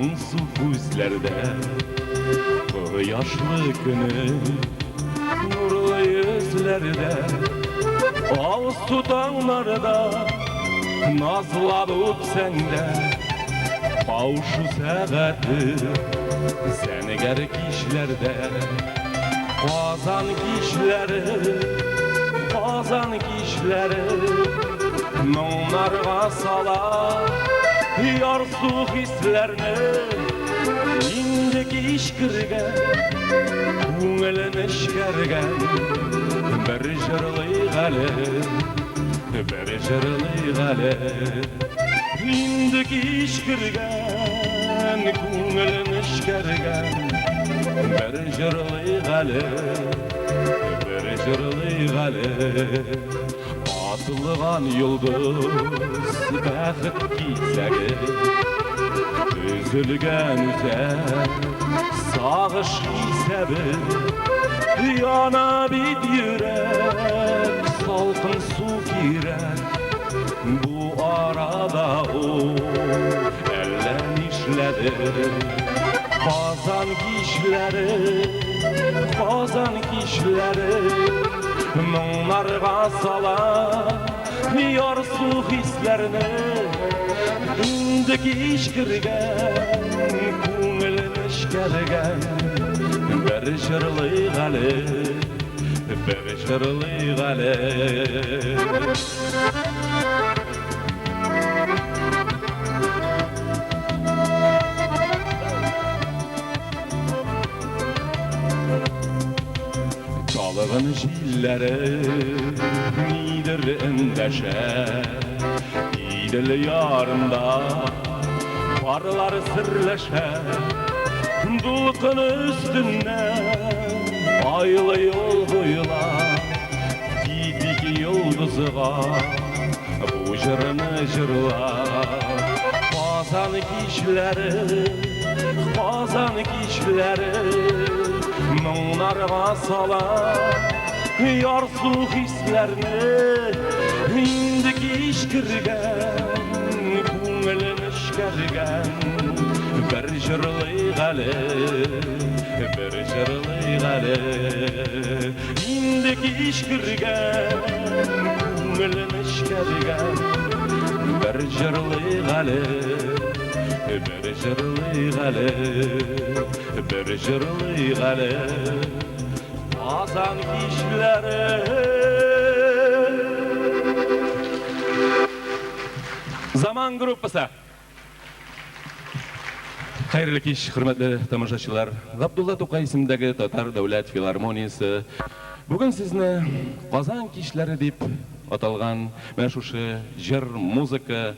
Moңsuz gözlerde yaşlı günü nurlu yüzlerde ağız tutanlarda nazlanıp sende Bağışı səğəti səni gerek işlerde Qazan kişleri Nonlarga salar Yarsuz hislerini İndiki işkirgen Көңілін ішкерген Bir жырлый ғалі İndiki işkirgen Көңілін ішкерген Bir жырлый ғалі Atılған yıldız Бәхіт кисәгі Üzülgen üzər Sağış hisəbi Yana bit yürək Salqın su girər Bu arada o Ələn işlədi Qazan kişləri Nonlarga salar Yarsu hislerini İndiki işkirgen Көңілін ішкерген Bir жырлый ғалі Çalığın jilləri Nidir endeşer İdil yarımda Parlar sırleşer Dulkın üstünden Aylı yol boylar Titik yıldızığa Bu jırını jırlar Qazan kişleri Nonlarga salar Yarsuz hislerini İndiki işkirgen Көңілін ішкерген Bir жырлый ғалі İndiki işkirgen Көңілін ішкерgen Bir жырлый ғалі Qazan kişleri Zaman gruppası. Hayırlı kеш, hürmetli tamашачылар. Ғабдулла Тукай исемдәге Татар дәүләт филармониясы бүген сезне Казан кишләре дип аталган мәшһүр җыр, музыка,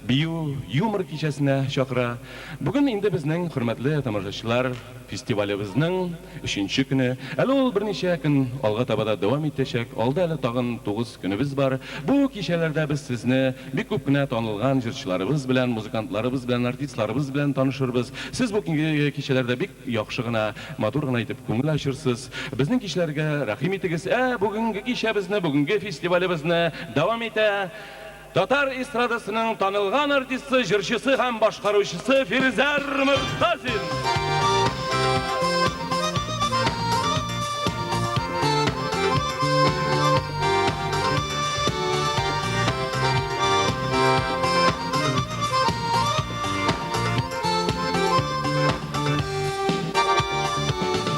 бию, юмор кичәсенә чакыра. Бүген инде безнең хөрмәтле тамашачылар фестивалебезнең 3нче көне. Әле ул берничә көн алга таба да дәвам итәчәк. Алда әле тагын 9 көнебез бар. Бу кичәләрдә без сезне бик күп кенә танылган җырчыларыбыз белән, музыкантларыбыз белән, артистларыбыз белән танышырбыз. Сез бу кичәләрдә бик яхшы гына, матур гына итеп күңел ачырсыз. Безнең кичләргә рәхим итегез. Бүгенге кичәбезне, бүгенге фестивалебезне дәвам итә. Татар эстрадасының танылган артисты, җырчысы һәм башкаручысы Фирзар Мортазин.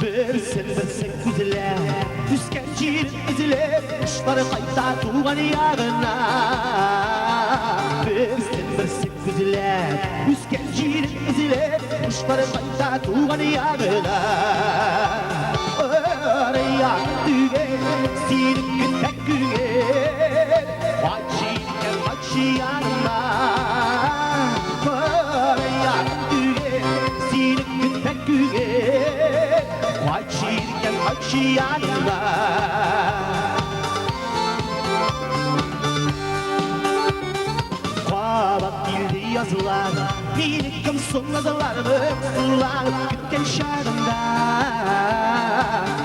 Берсен күзләр, үскән җир эзләр, кушлары кайта туган ягына. Берсен күзләр, үскән җир эзләр, кушлары кайта туган ягына. Арая түгел, синең көтәк күгел, вачи янына. Арая түгел, синең көтәк күгел, vachchi yanında. Qabat dildi yazılar, minikam sonladılarımı kullanıp gütken şarında.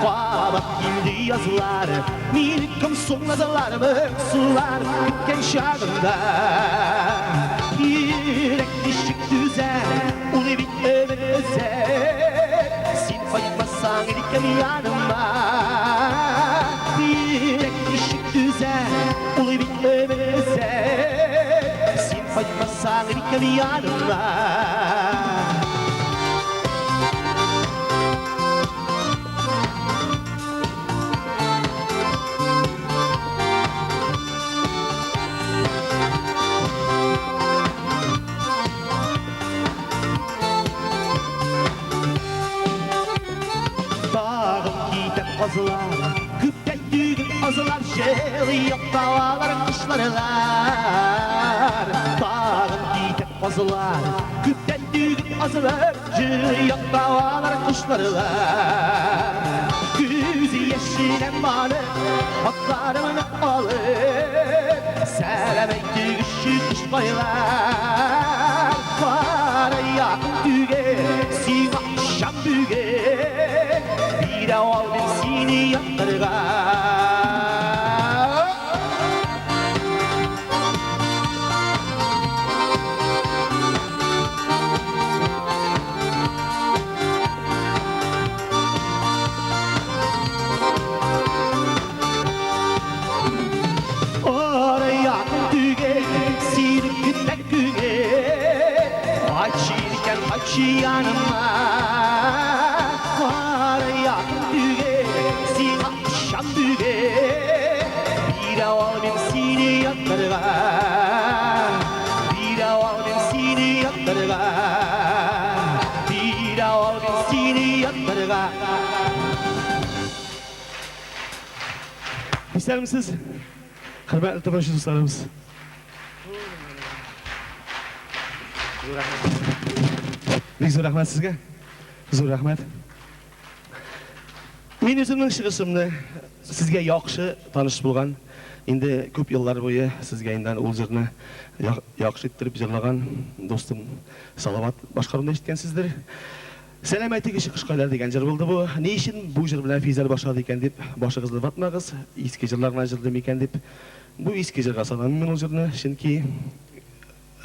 Qabat dildi yazılar, minikam sonladılarımı kullanıp gütken şarında. Yürek dişik düzen, onu bitti iken yanıma Direk ışık düzen ulu bitmemeze Sen koymasan iken yanıma Azılar, küpten düğün azılar Şeli yok davalar, kışlarlar Dağın giytek azılar, küpten düğün azılar Şeli yok davalar, kışlarlar Güzü yeşil emmanı, atlarımını alır Selemeyti güçlü kış baylar Para yakın düğe, sima şam düğe Bir avaldım seni yaktırga Oraya düğe, seni günden güğe Açırken açı yanıma Oraya düğe, seni akşam düğe Bir avalım seni yaktırga Bir avalım seni yaktırga Bir avalım seni yaktırga İster misiniz? Hürmetli tabaşı dostlarımız. Zor rahmet sizge. Zor rahmet. Men özümnің шығышымды sizge yaxşı tanış bulgan. Indi көп yıllar boyu sizge indan ol jırını yaxşı ettirip jırlagan dostum Salavat başkarımda eşitkensizdir. Selametik işi kışkaylar degen jır buldu bu. Ne işin bu jır bilen Fizal başladı eken dep başı kızdı batmağız. Eski jırlarına jırdım eken dep bu eski jırga salam men ol jırını. Çünkü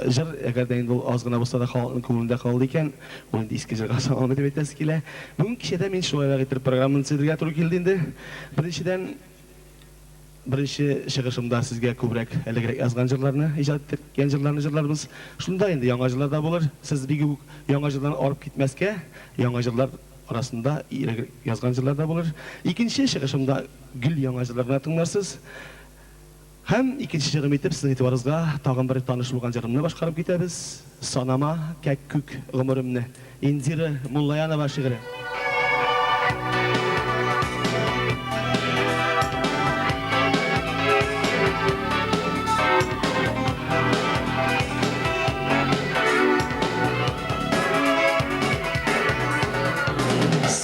jır eğer de indi azgına bolsa da halkın көңілінде kaldı eken ol indi eski jırga salam edip etesi kele. Bugün kişide men şoya getirip programın sizlerge turı keldi indi. Birinci шығышымда sizge көбірек әлегірек yazgan jırlarını, icad etкен jırlarımız. Şunda endi яңа jırlar da bolur. Siz bir gün яңа jırlarını arıp gitmezke, яңа jırlar arasında yazgan jırlar da bolur. İkinci шығышымда gül яңа jırlarını tыңlarsız. Hem ikinci jırım etip sizin itibarınızga tağın bir tanış bulgan jırımını başkarıp gitebіз. Sanama kekkük ömrümni. İndiri Mullayanova şiiri.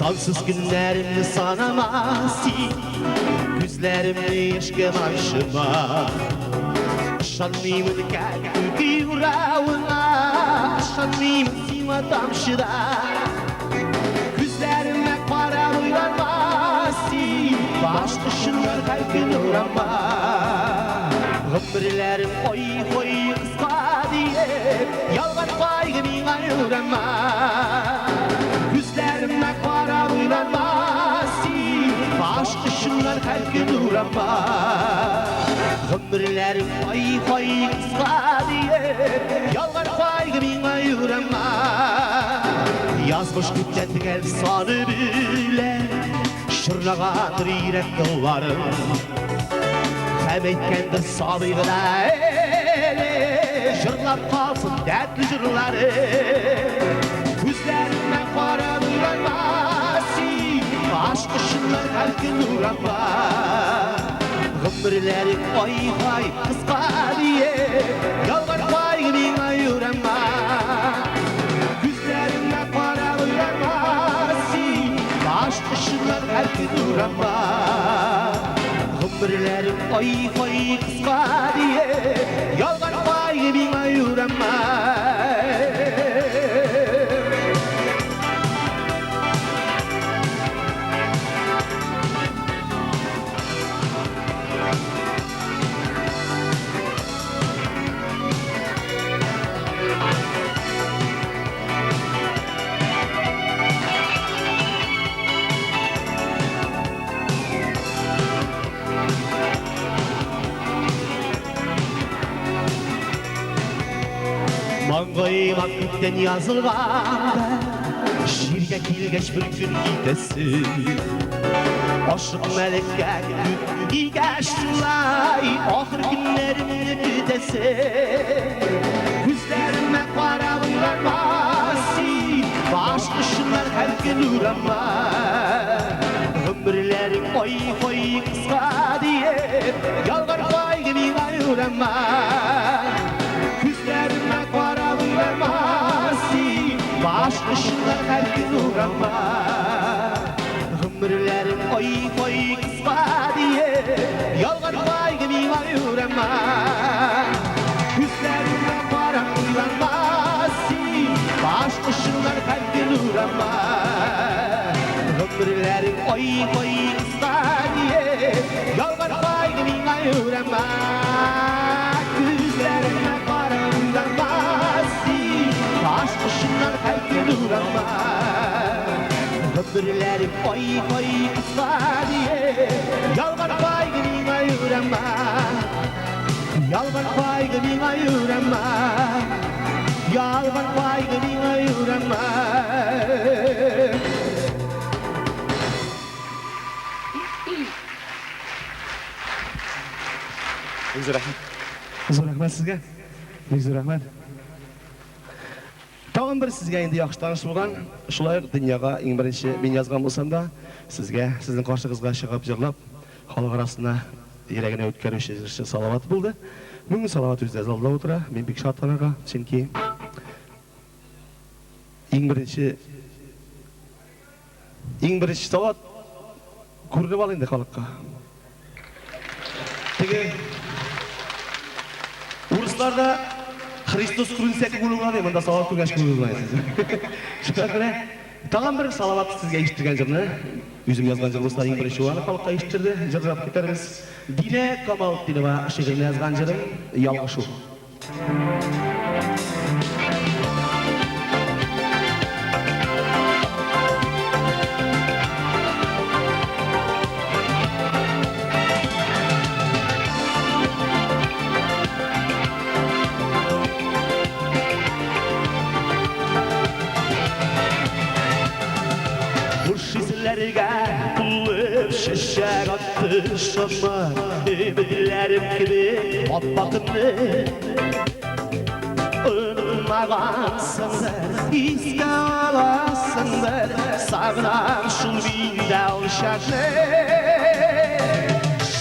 Sansız günlerimni sanamazsın Gözlerimni eşken aşıma Şanlıyımın kekkük yüreğine Şanlıyımın sima tamşıda Gözlerime para uylanmazsın Baş dışında kalbin uğrama Ömürlerim oy oy kısa diye Yalvar kaygı bana uğrama Gözlerime para uylanmazsın Baş dışında kalbin uğrama Ömürlerim oy oy kısa diye Yalvar kaygı bana uğrama Yazmış gütten gel sanı bile Şırnağadır yürek yollarım Hem etkendir sabıgıda Jırlar kalsın dertli jırları Gözlerimden para uylanmasın Aşk ışınlar kalbin uğrama Ömürlerim oy oy kıska diye Yalvar kaygı bana uğrama Gözlerimden para uylanmasın Aşk ışınlar kalbin uğrama Ömürlerim oy oy kıska diye Yalvar kaygı bana uğrama gökten yazılganda şirge kilgeç bir gün gidesin aşık melekке gideş tulay ahir günlerimni gidesin yüzlerime karabın vermasi baş kışınlar her gün uğrama ömürlerim oy oy kısa diye yalvar koy gibi uğrama yüzlerime karabın vermasi baş kışınlar her gün uğrama ömürlerim oy oy kısa diye yalvar koy gibi uğrama yüzlerime karabın vermasi baş kışınlar her gün uğrama ömürlerim oy oy kısa diye yalvar koy gibi uğrama yüzlerime karabın vermasi baş kışınlar her gün uğrama ömürlerim oy oy kısa diye yalvar koy gibi uğrama yalvar koy gibi uğrama yalvar koy gibi uğrama Uzun rahmat sizga. Uzun rahmat. Tağın bir sizga endi yaxshi tanish bo'lgan. Shulay dunyoga eng birinchi men yozgan bo'lsam da sizga, sizning qarshingizga chiqib yig'lab, xalq arasida yuragini o'tkarish uchun salovat bo'ldi. Bugun salovat o'zida zalda o'tira. Men bek shodxonaga, chunki eng birinchi salovat ko'rib olindi xalqqa. Tege Uruslarda Hristos Krunsak bo'lgan edi, bunda salovat ko'rgash ko'rilmaysiz. Shukr. Tag'in bir salovat sizga eshittirgan jirni, o'zim yozgan jir do'stlar eng birinchi o'g'li xalqqa eshittirdi. Jirlab ketarmiz. Dina Kamoliddinova she'rini yozgan jirim Yolg'ishuv. Bulup şeşek attı şamar Ümitlerim gibi patlatımdı Unutmagansındır, iske alasındır Sağlam şul binde uşaklı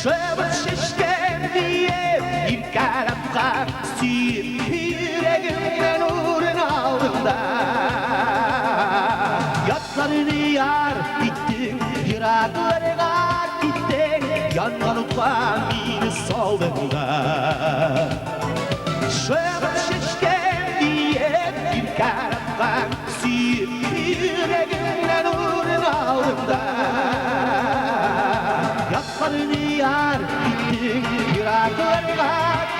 Şöbüt şişken diye bir karamka Suyup yüreğimden uğrun aldığında Yatlarını yar gittin, yıraklarına gittin Yandan utma beni saldığında Şöbüt şişken diye bir karamka Suyup yüreğimden uğrun aldığında Yatlarını yar gittin, yıraklarına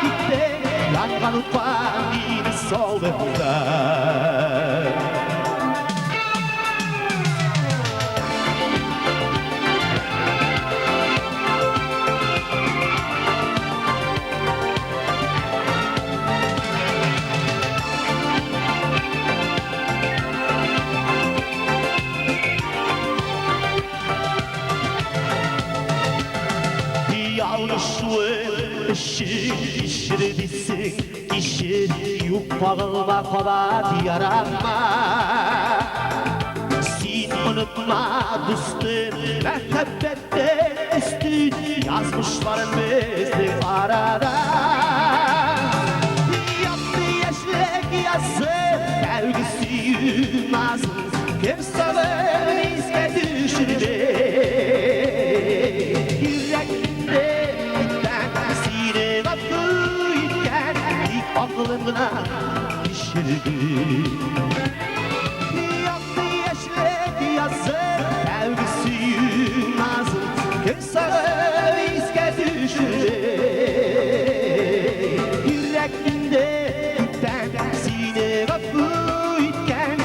gittin Yandan utma beni saldığında Yanlışlığı işirdisin İşir yupağıma kabat yaranma Sen unutma dostum Mehabbetten üstün Yazmışların bizim arada Yaptı yaşlık yazı Sevgisi yılmazın Kim sabır izle düşürdü Aklımına pişirdi Yaptı yaşlık yazı Sevgisi yılmazın Kim sağı iske düşürdü Yüreğinde bitten sine kapı itken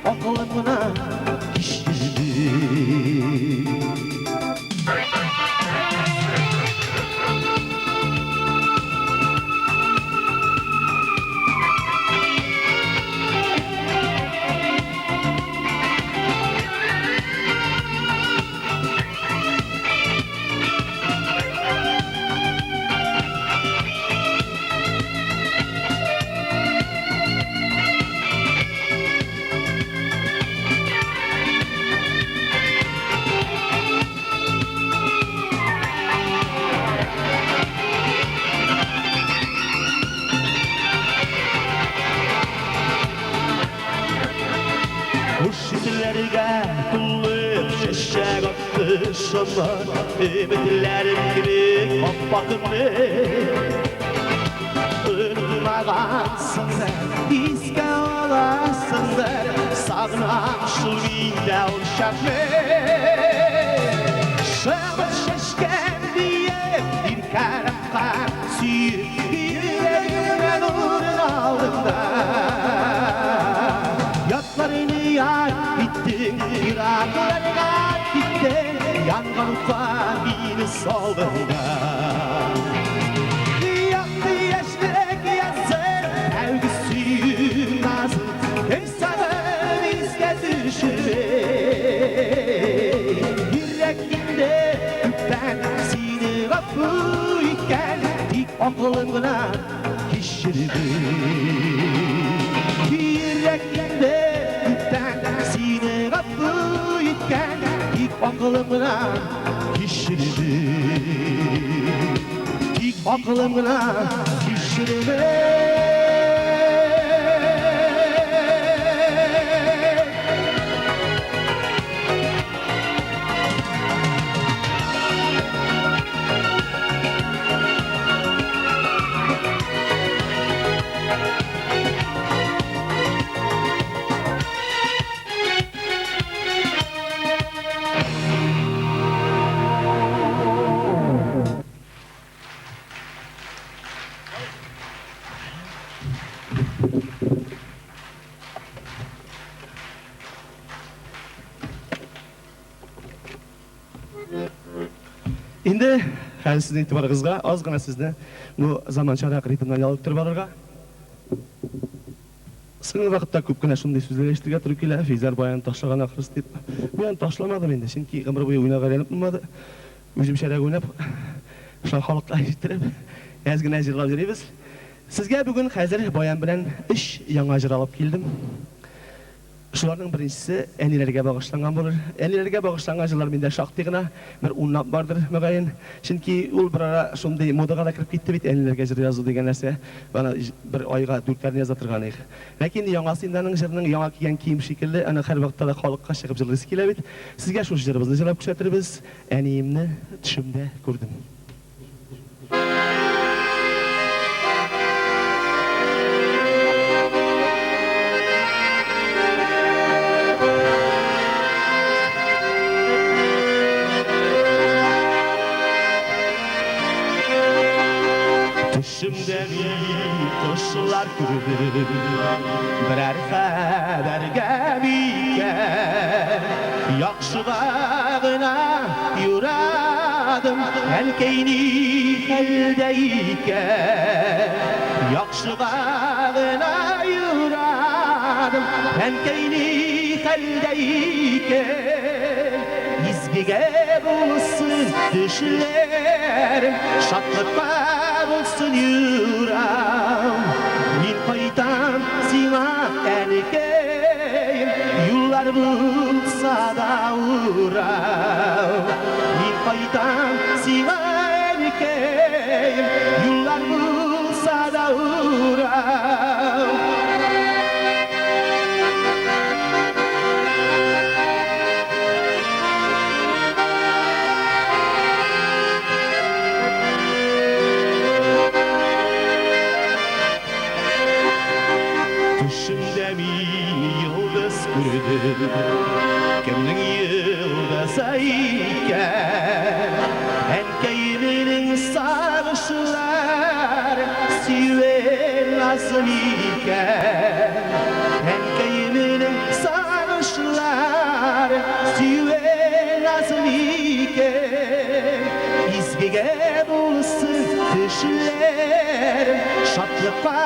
Aklımına pişirdi düşlerge tullup şeşek attışımı ümitlerim gibi kopbakımı unutmagansındır iske olasındır sağınam şulvinde urşaklı şöbür şeşken diye bir karapka süyüp yüreğime nurun aldığında yatlarını yar bittin iraklarına gittin yangan ufabini soldığında yaktı yaşlık yazır evgisi nazır insanın izge düşürür yüreğinde üpten seni kapı iken dik okulumuna kişirir yüreğinde üpten seni kapı iken dik okulumuna kişirir dik okulumuna kişirir Endi hali sizning e'tiboringizga ozgina sizni bu zamonchalik ritmdan olib turib olirga. So'nggi vaqtda ko'pgina shunday so'zlar eshittirgan turibdilar. Feyzar boyan tashlagan axir deb. Bu ham tashlamadim endi, chunki umr bo'yi o'ynagan bo'lmadi. O'zim sharak o'ynab, shu xalqqa ayttirib, ozgina ajralab yuribmiz. Sizga bugun hozir boyan bilan ish yangi ajr olib keldim. Şularning birinchisi enilarga bag'ishlangan bo'lar. Enilarga bag'ishlangan ajrlar menda shaqtigina bir o'nlab bordir magayin. Chunki ul bir ara shunday modaga kirib ketdi bit enilarga ajr yozuv degan narsa. Bana bir oyga 4 tarni yoza turgan edi. Lekin yangasindaning jirning yangi kiygan kiyim shekilli ana har vaqtda xalqqa chiqib jirlisi keladi. Sizga shu jirimizni jalab ko'rsatamiz. Enimni tushimda ko'rdim. Düşümde bir kuşlar gördüm birer xabarga biker yaxşıgagına yuradım elkeyni eldeyken yaxşıgagına yuradım elkeyni eldeyken izgiga bulsun düşlerim şatlıkta bulsun yüreğim min qaytam sina erkeğim yollar bulsa da uğram min qaytam sina erkeğim yollar bulsa da uğram Düşümde min yıldız gördüm Kimning yıldızı iken Enkeyiminin sarışlar Süven nasıl iken Enkeyiminin sarışlar Süven nasıl iken İzgiga bulsun düşlerim Şatlıkta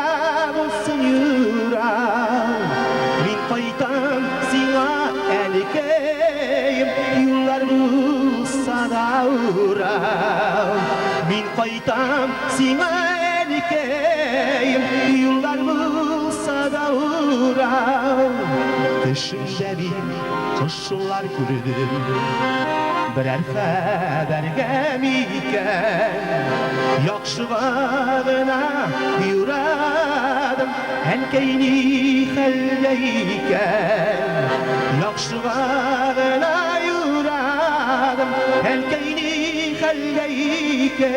bulsun yüreğim Min qaytam sina erkeğim Yollar bulsa da uğram Min qaytam sina erkeğim Yollar bulsa da uğram Düşümde bir kuşlar gördüm birer haberge miken Yakşılarına yuradım Enkeyni haldeyken Yakşılarına yuradım Enkeyni haldeyken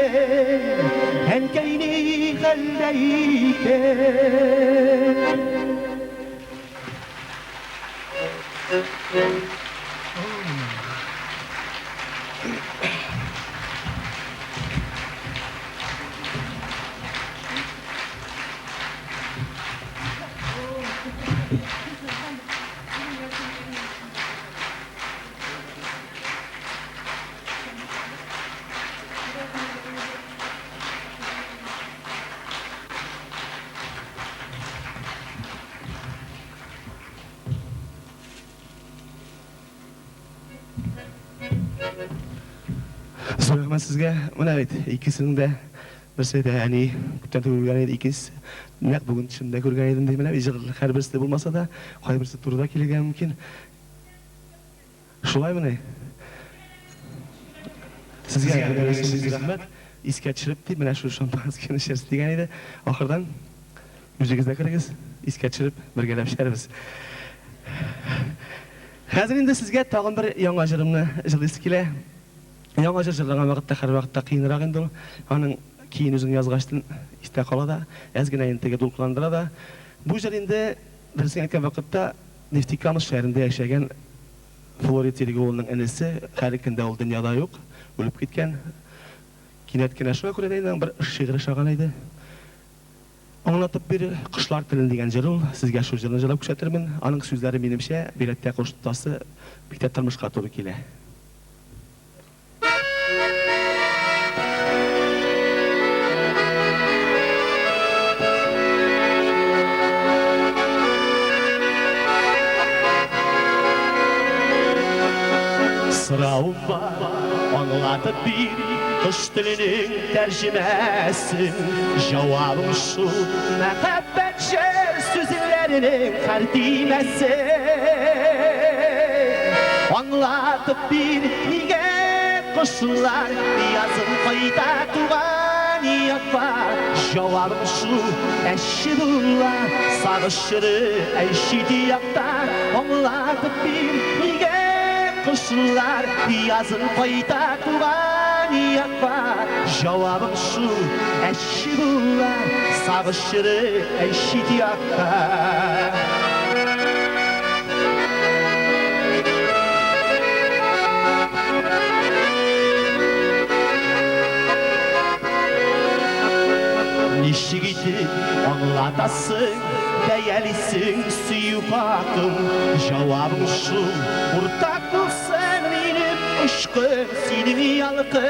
Enkeyni haldeyken So'raman sizga mana bit ikkisini de birisi de ya'ni ko'pdan ko'rgan edi ikkisi naq bugun tushimda ko'rgan edim deyman har birisida bo'lmasa da qay birisi turda kelgan mumkin shulaymi sizga rahmat esga tushirib deb mana shu shampanskiyni sharsi degan edi oxirdan yuzingizda kiragiz esga tushirib birgalab sharimiz hozir endi sizga tag'in bir yangi jirimni ijrolisi kelar Yangi jırlagan vaqtda har vaqtda qiyinroq endi aning keyin o'zini yozg'ashdan ista qoladi, ozgina intiga dulqlandiradi. Bu yer endi birisi aytgan vaqtda Neftikamız shahrida yashagan Florid Serigo'ning inisi har kunda ul dunyoda yo'q, o'lib ketgan. Kinatgina shu ko'radigan bir shi'ri shag'al edi. Anlatib bir qushlar tilini degan jir ul, sizga shu jirni jalab ko'rsatarman. Aning so'zlari menimcha belatda qo'shitasi bitta turmushga to'g'ri keladi. Sırağım var, anlatıp bir kuş dilinin tercümesin Cevabım şu, mehabbet şer sözlerinin kardimesi Anlatıp bir niye kuşlar yazın kayda tuğan yapar Cevabım şu, eşidullah sağışırı eşidi yaptar Anlatıp bir niye Kuşlar yazın payda tuğan yapar Cevabım şu eşidullah sağışırı eşit yakar Nişi gidip anlatasın Değerlisin süyüp akım Cevabım şu Ortaklık sen benim aşkım Senin yalkın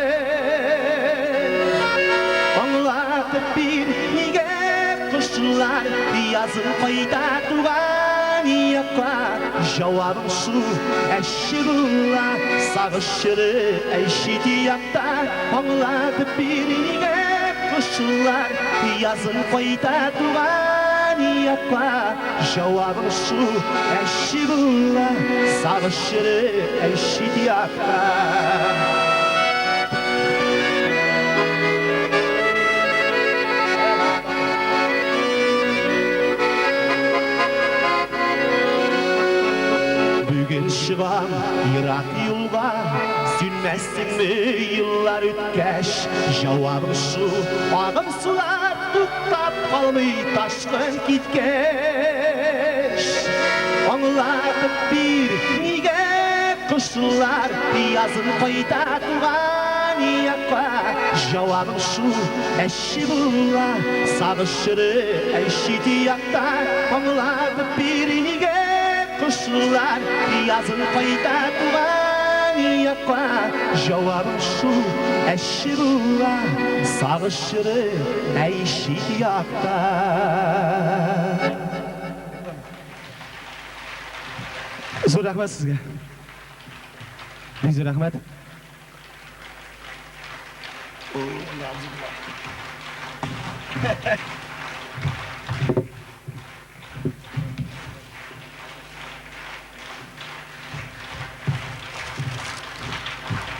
Anlatıp bir niye kuşlar Yazın payda tuğan yapar Cevabım şu eşidullah Sağışırı eşit yaptar Anlatıp bir niye kuşlar Yazın payda tuğan yapar Cevabım şu eşidullah Sağışırı eşit yakar Bugün çıkan Irak yolga Sünmezsin mi yıllar ötkeş Cevabım şu Ağım sular tuttap kalmay taşkın gitkeş Anlatıp bir niye kuşlar Yazın payda tuğan yapar Cevabım şu eşidullah Sağışırı eşit yaktar Anlatıp bir niye kuşlar yazın payda tuğan yapar Cevabım şu eşidullah Sağışırı eşit yaktar Zor rahmet sizge Zor rahmet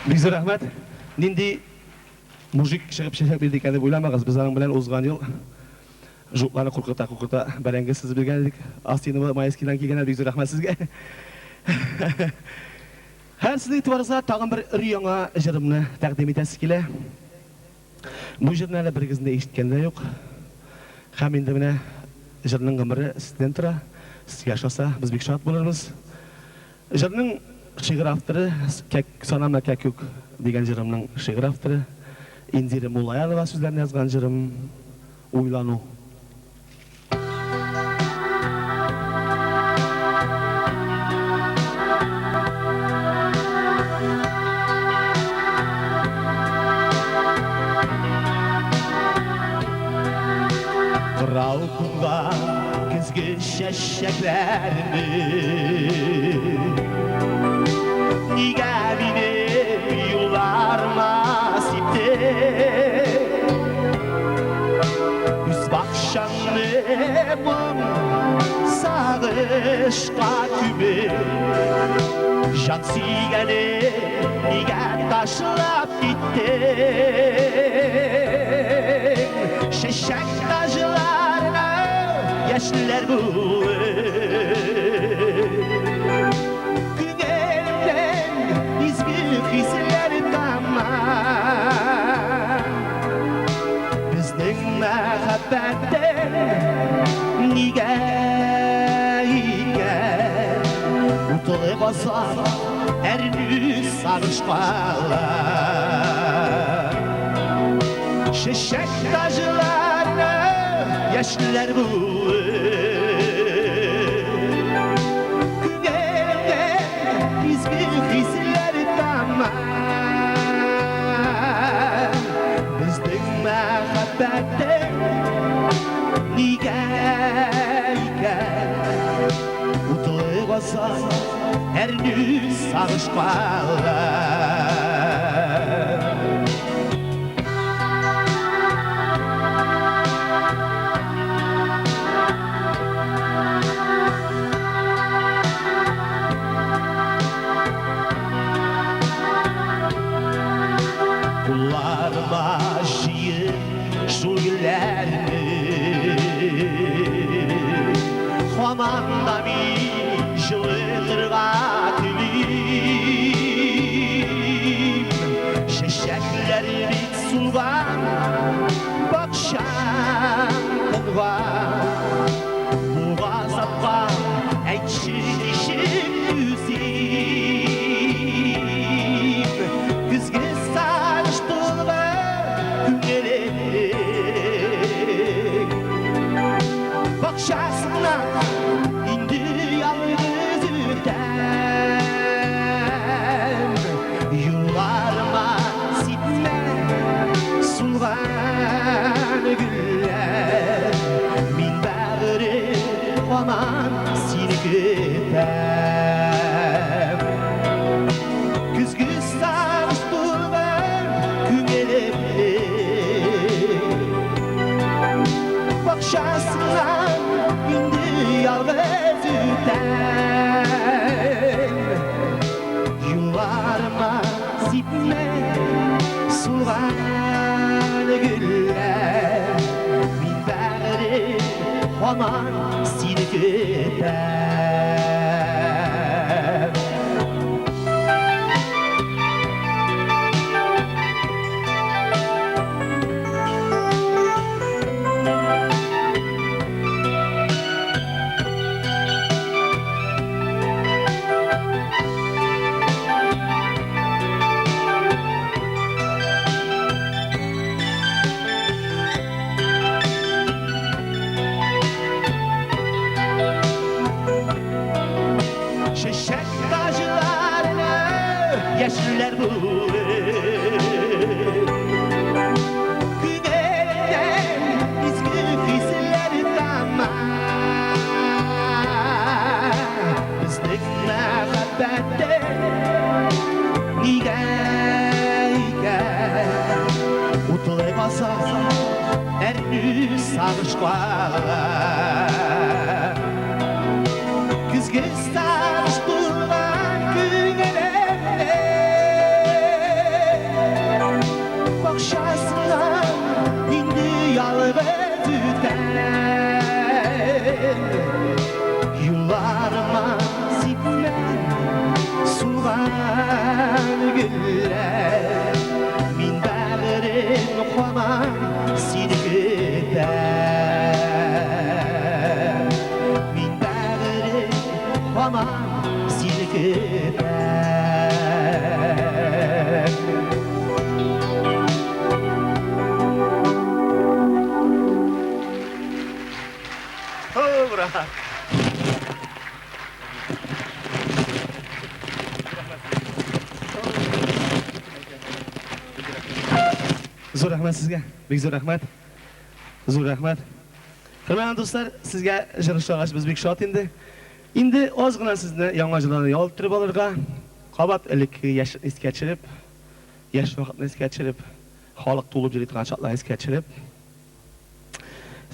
Бик рәхмәт. Нинди мужик чыгып шәһәр бирде икән дип уйламагыз. Без аның белән узган ел жукларны куркыта бәрәңге сыз белгән идек. Астинова Майскидан килгән бик рәхмәт сезгә. Һәр сезнең итибарыгызга тагын бер өр-яңа җырымны тәкъдим итәсе килә. Бу җырны әле берегез дә ишеткән дә юк. Һәм инде менә җырның гомере сездән тора. Сез яшаса, без бик шат булырбыз. Җырның шигырь авторы Санама Кәкүк дигән җырымның шигырь авторы Индира Мулаялова сүзләрен язган җырым Уйлану. Кырау кунган көзге чәчәкләрне нигә минем юлларыма сипте үз бакчаңны моң сагышка күмеп жан сөйгәне нигә ташлап киттең чәчәк тажларына яшьләр булып күңелемдән изге хисләр тамам безнең мәхәббәттән нигә икән утылы баса әрнү сагышкалар чәчәк тажларына яшьләр булып күңелемдән изге хисләр тамам безнең мәхәббәттән нигә икән утылы баса әрнү сагышкалар Kullarıma şiir şu güllerini Hamanda bir жылытырға тілейм Шешеклер бит сулған бақшам тынған Буға запқан әйтші дешік күзейм Күзге сағыш толғы күңелек Бақшасынан инді ялғыз өтәм Юларыма сипме сұлған гүлләр Мин бәғірі қаман сені көтәм Күзгі сағыш толған күңелек Бақшасынан инді ялғыз өтәм Юларыма сипме сұлған гүлләр Мин бәрі қаман сені көтәм Çiçek taclarına yeşiller bulur Güneşten izgi hisler tamam Bizlik mehabbette nigayken Utlu basa ernü sarışklar Күзге сағыш толған күңелемде güller min bağrın koman seni güter min bağrın koman seni güter Oh, bravo. Zo'r rahmat sizga. Bek zo'r rahmat. Zo'r rahmat. Hurmatli do'stlar, sizga jirish biz bek shot endi. Endi ozgina sizni yong'oqlarni yoltirib olirga, qabat ilik esga tushirib, yosh vaqtni esga tushirib, xoliq to'lib yuradigan chaqlarni esga tushirib,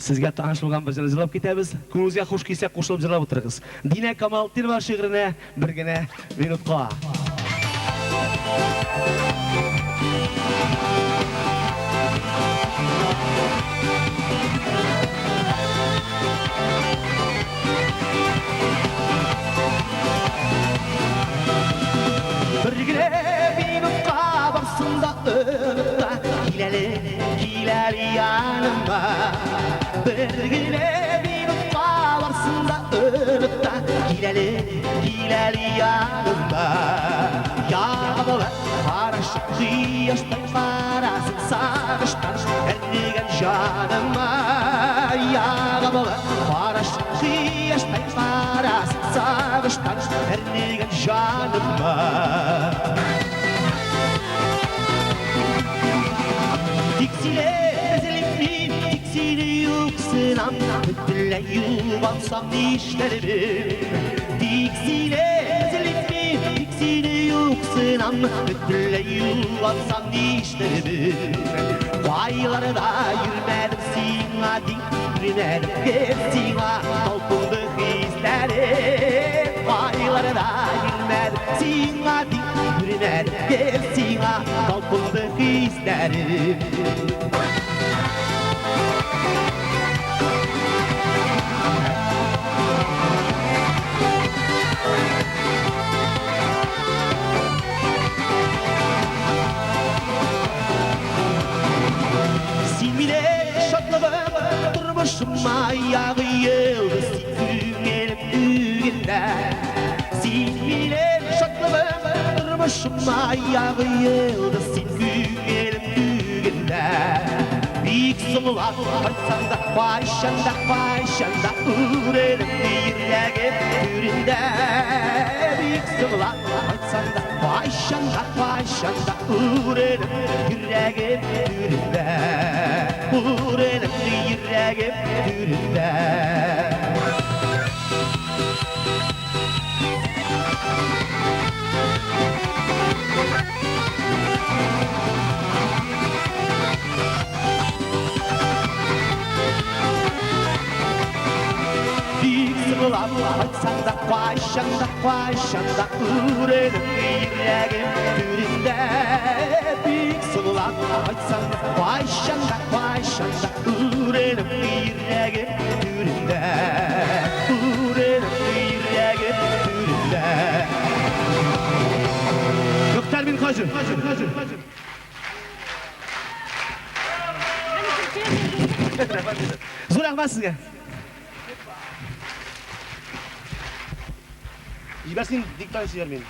sizga tanishilgan bir jilab ketamiz. Ko'ngilingizga xush kelsa qo'shilib jilab o'tirasiz. Dina Kamoliddinova she'rini birgina minutqa. Birgina minutqa barsında önüqqa hilali yanıma Birgina minutqa barsında önüqqa hilali yanıma Yağmur paraşık yaştan parasın sarıştan elligen canıma Yağmur paraşık yaştan parasın sarıştan elligen canıma Tiksile ezelimim, tiksili yuksunam Bütünle yuvansam işlerim Tiksile ezelimim, tiksili yuksunam Bütünle yuvansam işlerim Vaylarda yürümedim sina Dinledim geçsina Kalkındı hislerim Vaylarda yürümedim sina Dinledim geçsina Kalkındı hislerim Durmuşuma ayağı yıldız Tügelim düğünler Sinirlerim şatlığım Durmuşuma ayağı yıldız Tügelim düğünler Büyük sular Açsanda başanda Uğrarım yüreğim türünde Büyük sular Açsanda başanda Uğrarım yüreğim türünde Uğrarım yüreğim türünde Büyük sıvılar açsanda başanda Uğrarım yüreğim türünde Büyük sıvılar açsanda başanda Uğrarım yüreğim türünde Uğrarım yüreğim türünde Gökter bin Hacı Zo'r rahmat sizga Jibersin diktan siyer meni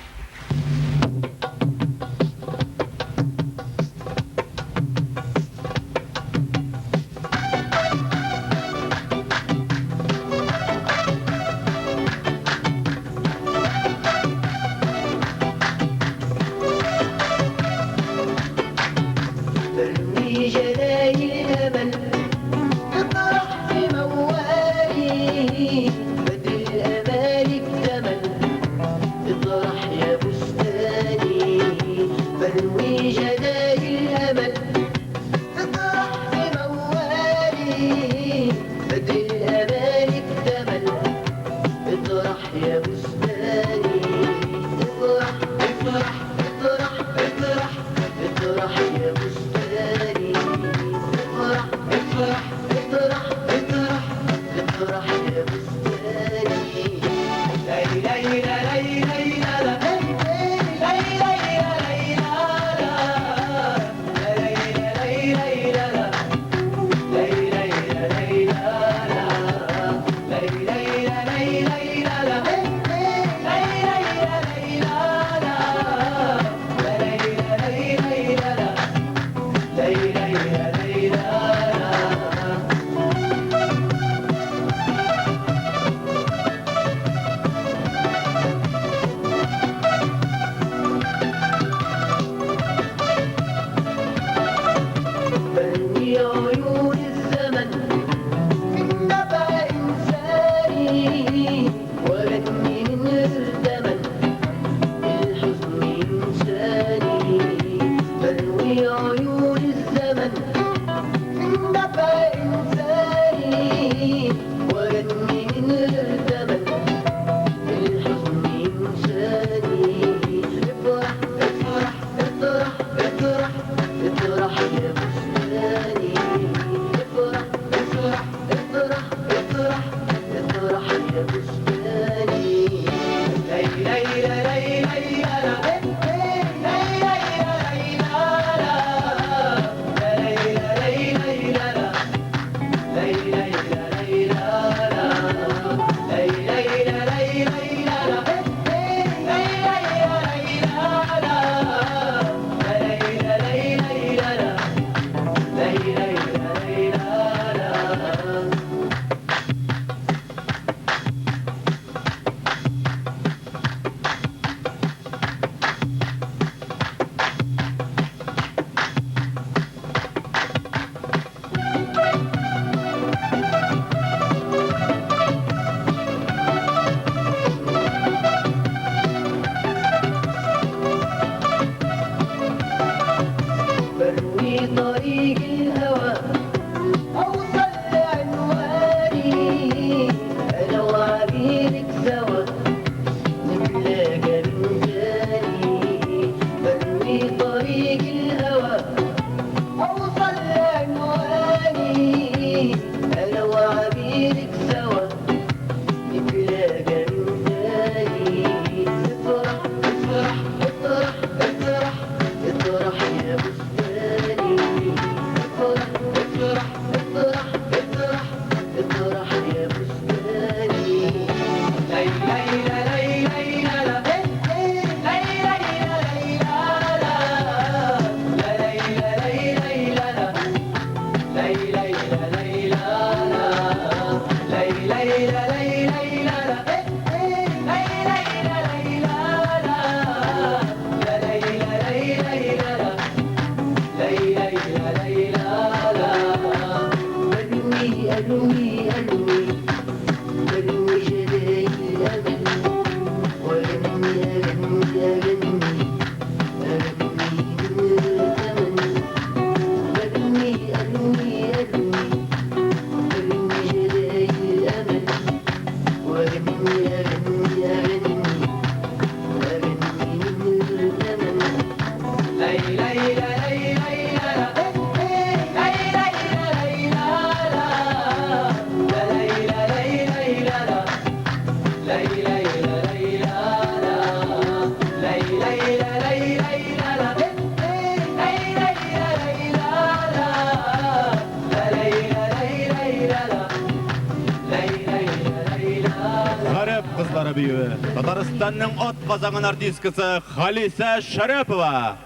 Татарстанның ат казаган артисткасы Халиса Шарапова.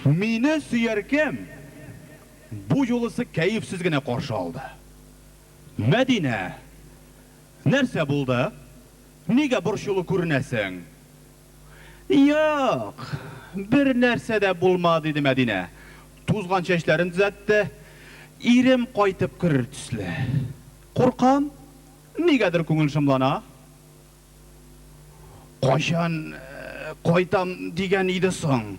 Мине сөяркем бу юлысы кәефсез генә каршы алды. Мәдинә, нәрсә булды? Нигә борчулы күренәсең? Юк, бер нәрсә дә булмады, диде Мәдинә. Тузган чәчләрен төзәтте. Ирем кайтып керер төсле. Куркам, нигәдер күңел шымлана. Кайчан кайтам дигән иде соң.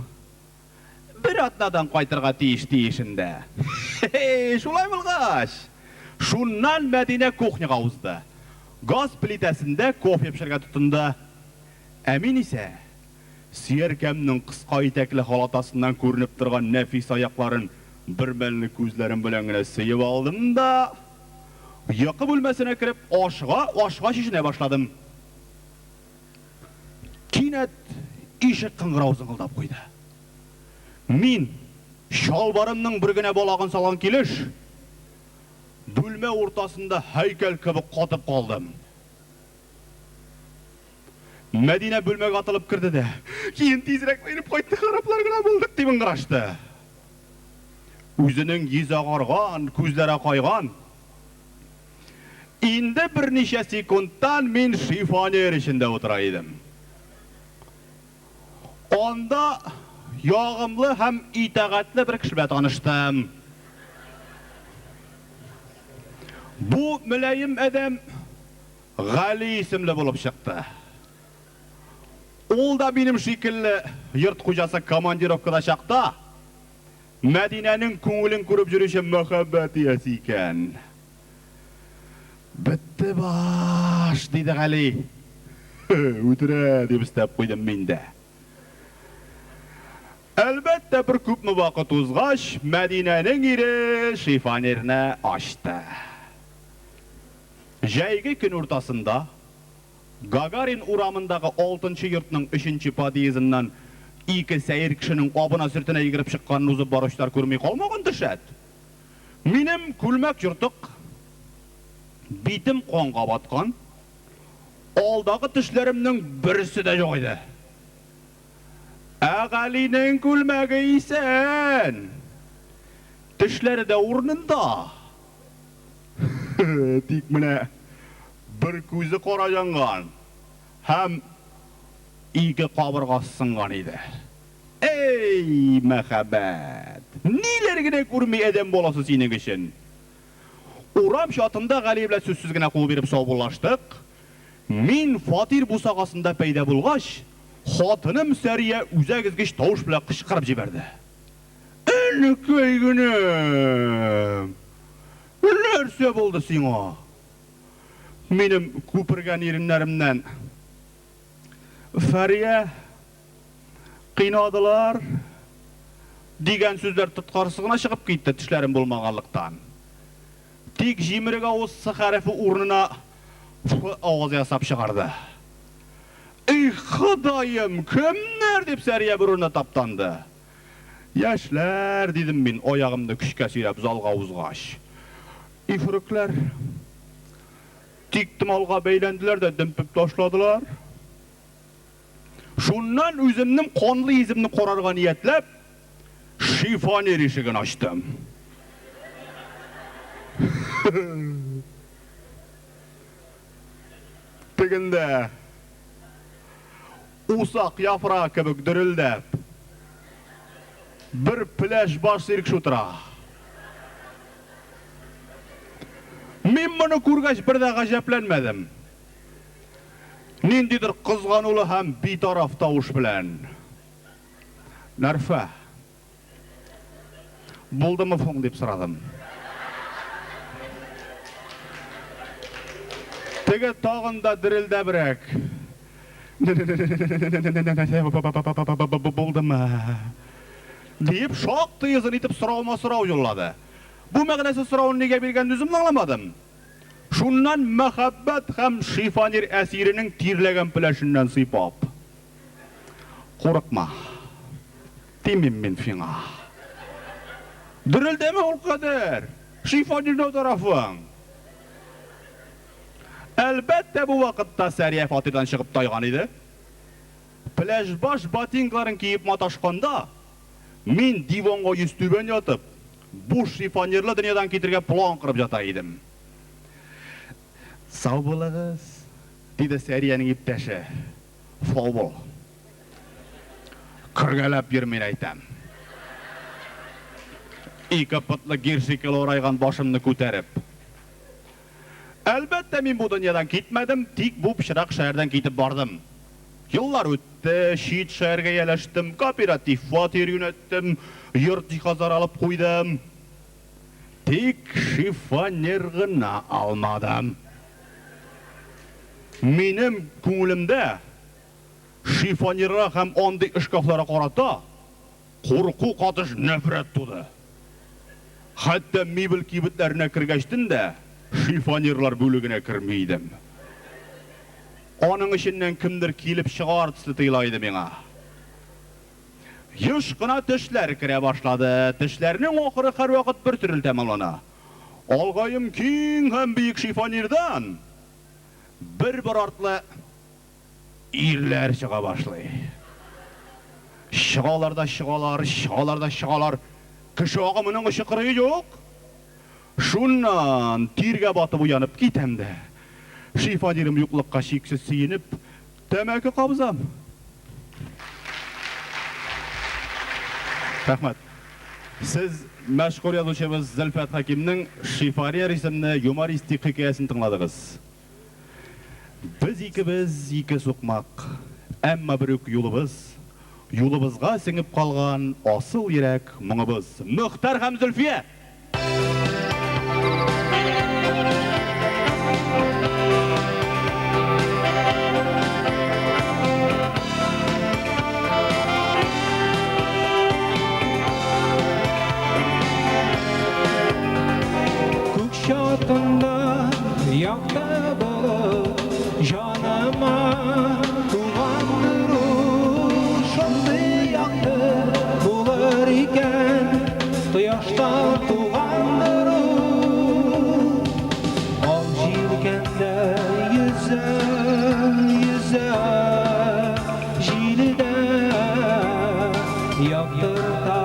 Бер атнадан кайтырга тиешендә. Шулай булгач. Шуннан Мәдинә кухняга узды. Газ плитәсендә кофе пешерергә тотынды. Әмин исә сөяркәмнең кыска итәкле халатасыннан күренеп торган нәфис аякларын bir мәлне күзләрем белән генә сөеп алдым да, йокы бүлмәсенә кереп, ашыга чишенә башладым. Кинәт ишек кыңгырау зыңгылдап куйды. Мин шалбарымның бер генә балагын салган килеш, бүлмә уртасында һәйкәл кебек катып калдым. Мәдинә бүлмәгә атылып кирде дә, "Киен тизрәк менеп кайтты, хараплар гына булдык" дип ыңгырашты. Үзенең йөзе агарган, күзләре кайган. Инде берничә секундтан мин шифонер эчендә утыра идем. Анда ягымлы һәм итәгатьле бер кеше белән таныштым. Бу мөлаим адәм Гали исемле булып чыкты. Ул да минем шикелле йорт хуҗасы командировкада чакта Мәдинәнең күңелен күреп йөрүче мәхәббәт иясе икән. Бетте баш, диде Гали. Үтерә дип истәп куйдым мин дә. Әлбәттә, бер күпме вакыт узгач, Мәдинәнең ире шифонерны ачты. Җәйге көн уртасында Гагарин урамындагы 6-нчы йортның 3-нче подъездыннан ике сәер кешенең абына сөртенә йөгереп чыкканын узып баручылар күрми калмаган дәшәт. Минем күлмәк йортык, битем канга баткан, алдагы тешләремнең берсе дә юк иде. Галинең күлмәге исән, тешләре дә урынында. Тик менә bir күзе кара янган һәм ике кабыргасы сынган иде. Эй, мәхәббәт! Ниләр генә күрми адәм баласы синең өчен. Урам чатында Гали белән сүзсез генә кул биреп саубуллаштык. Мин фатир бусагасында пәйда булгач, хатыным Сәрия үзәгезгеч тавыш белән кычкырып җибәрде. Энекәй генә! Нәрсә булды сиңа? Минем күпергән иреннәремнән Фәрия кыйнадылар дигән сүзләр тоткарсы гына чыгып китте тешләрем булмаганлыктан. Тик жимірік ауыз С харфі орнына Ф ауыз ясап шығарды. Ей Құдайым, кімдер деп Сәрия бір орнына таптанды. Яшьләр дедім мен, аяғымды күшке сүйреп залға ауызғаш. Ифріклер тиктім алға бейленділер де дүмпіп ташладылар. Шуннан өзімнің қонлы езімні қорарға ниетлеп, шифонер ешігін аштым. Тігінде усақ яфра кебік дүрілдеп, бір пляж баш серік шутыра. Мен мұны көргәш бірді ғажапленмедім. Нендедір қызғанулы һәм бейтараф тауыш білән. Нәрфә, болды мы фоң деп сұрадым. Теге тағында дірілді бірек. Болды ма? Deyip шақты езін етіп сұрауыма сұрау жоллады. Бұл мәғінесі сұрауын неге берген өзімді аңламадым. Шуннан мәхәббәт һәм шифонер әсирінің тирлеген піләшіннен сыйпап. Қорықма, тимем мен фиңа. Дүрілдеме ол қадыр, шифонердің тарафың. Әлбәтте бұл вақытта Сәрия фатирдан шығып тайған еді. Пляж баш ботинкаларын киіп маташқанда, мен диванға естубен ятып, бұл шифонерлі дүниедан кетірге план қырып жата едім. Сау болыңыз, деді Сәрияның иптәші. Сау бол. Кіргелеп ермен айтам. Икі пытлы гершекел орайған башымны көтеріп. Әлбәтте мен бұл дүниедан кетмедім, тек бұл пішірақ шәрден кетіп бардым. Yıllar ötті, шет шәрге еләштім, кооператив фатир юнеттім, йұрт жиһаздар алып қойдым. Тек шифонер ғына алмадым. Менің көңілімде шифонерға һәм ондай шкафларға қарата қорқу қатыш нәфрәт туды. Хәтта мебель кибетләренә кіргәштін дә шифонерлар бөлігіне кірмейдім. Оның ішінен кімдір келіп шығар түсті тыйлайды меңа. Ешқына тішлер кіре башлады. Тішлерінің оқыры қар уақыт бір түріл тәмалана. Алғайым кең һәм биік шифонердан бір артлы ирлер шыға башлай. Шығаларда шығалар. Кіші ағымының ұшы қырығы жоқ. Шуннан тирге батып уянып кетемді. Шифонерім юқлыққа шексіз сүйініп, тәмәкі қабызам. Рахмат. Сіз мәшһүр язучымыз Зөлфат Хакимнің Шифонер исемлі юмористик хикаясын тыңладыңыз. Біз екі соқмақ, әмма бір үк юлыбызға сіңіп қалған асыл ерек мұңыбыз. Мұхтар һәм Зөлфия! Şatında yakta balı canıma tuğandır şunday yaktı bular iken Yaşta tuğandır al jilkende yüze jilide yaktırta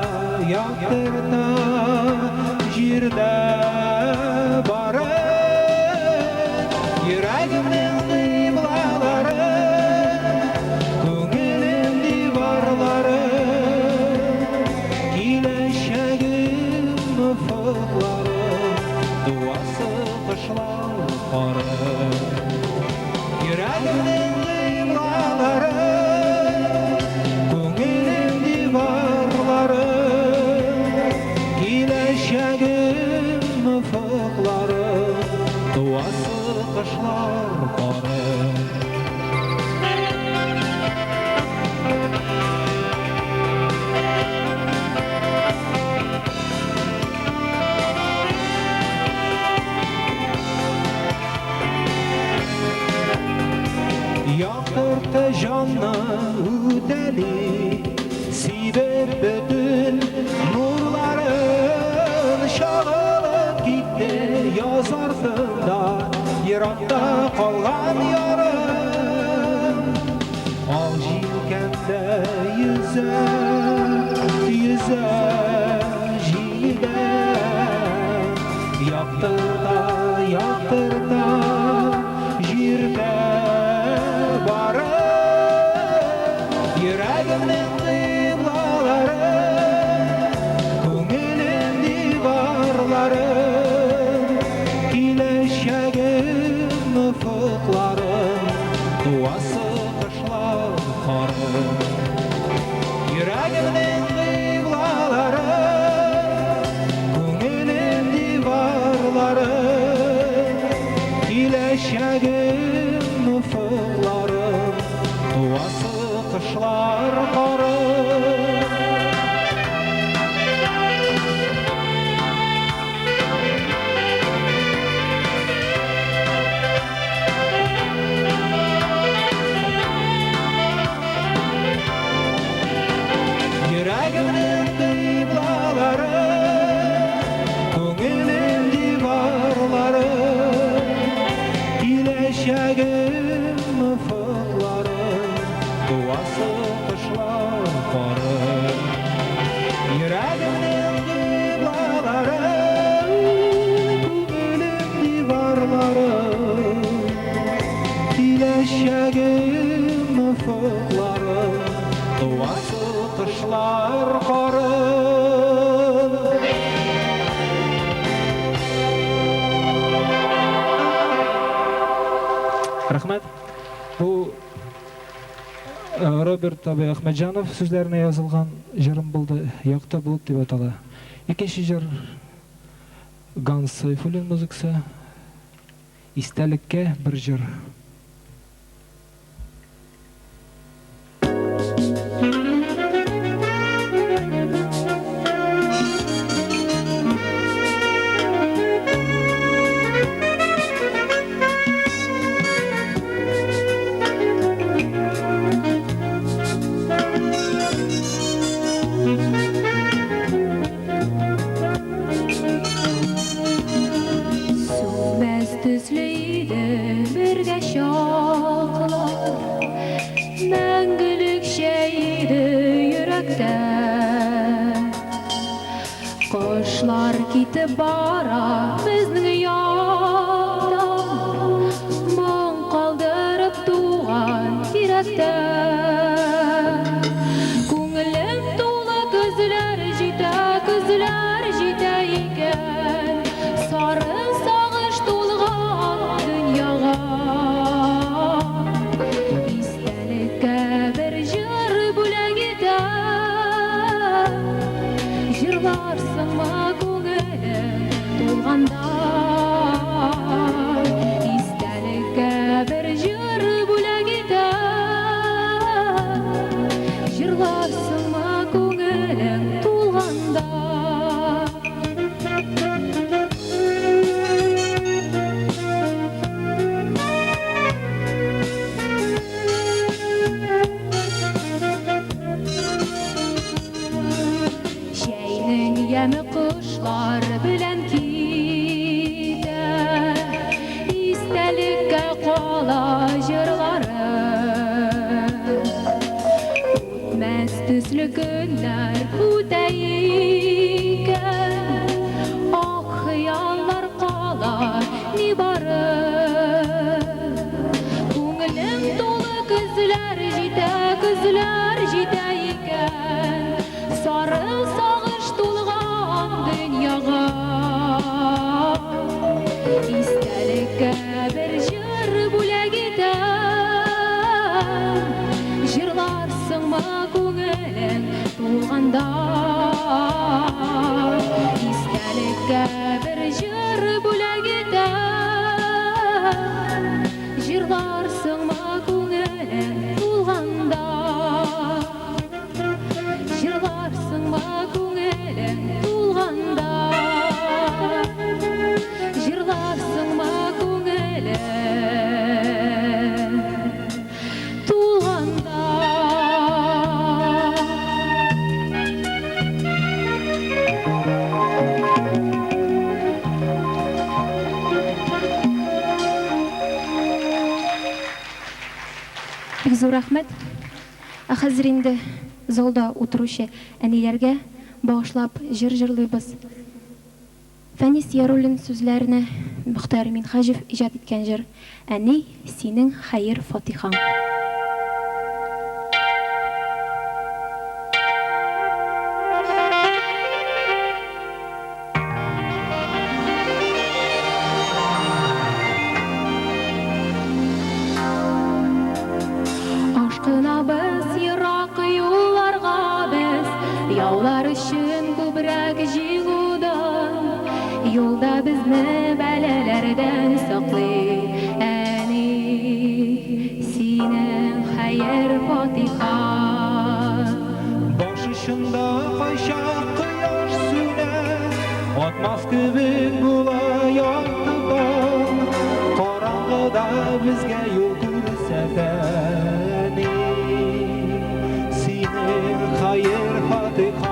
jirde жанны үтәли, сибеп бүтін нурларын шағылып кетті яз артында, ерақта қалған ярым. Ал желкенде yüze жиде, яқтырта жерде бары, йөрәгемнең кыйблалары, күңелемдә барлары, киләчәгем офыклары, дуасы кышлар кары. Йөрәгемнең кыйблалары, күңелемдә барлары, киләчәгем офыклары, дуасы кышлар кары. Йөрәгемнең кыйблалары, күңелемдә барлары, киләчәгем офыклары, дуасы кышлар кары. Йөрәгемнең кыйблалары, күңелемдә барлары, киләчәгем офыклары, дуасы кышлар кары. Рахмет. Бұл Роберт Абай Ахмеджанов сөздеріне yazılған жырым болды. Яқта бұлт деп атала. Екінші жыр Ганс Сайфуллин музыкасы. Истәлікке бір жыр. Sönmez tüzlüydü birge şaklar, мәңгілік şeydi yürekte. Kuşlar kitip bara bizning yoldan, мұң kaldırıp tuğan yürekte. Көңілім толы күзлер жите екен, сары сағыш толған дүнияға. Истәлеккә бір жыр бүләк етер, жырларсыңмы күңелең толғанда. Истәлеккә бір жыр бүләк етер, жырларсыңмы күңелең толғанда. Şeynin yemi kuşlar bilen gider, istelikке kala jırları. Ötmez tüslü günler öteyken, ah hıyallar kalar ni barı. Көңілім толы күзлер жите екен, сары сағыш толған дүнияға. Истәлеккә бір жыр бүләк етер, жырларсыңмы күңелең толғанда. Истәлеккә бір жыр бүләк етер, жырларсыңмы күңелең толғанда. Жырларсыңмы күңелең толғанда. Жырларсыңмы күңелең толғанда. Бик зур рәхмәт. Хәзер инде залда утыручы әниләргә багышлап җыр җырлыйбыз. Фәнис Яруллин сүзләренә Мөхтәр Минхаҗев иҗат иткән җыр «Әни, синең хәер фатихаң». Ашкынабыз ерак юлларга без, яулар өчен күбрәк җиңуда. Юлда безне бәләләрдән саклый, әни, синең хәер фатихаң. Баш очында кайчак кояш сүнә, атмас кебек була яктыдан. Караңгыда безгә юл күрсәтәни, синең хәер фатихаң.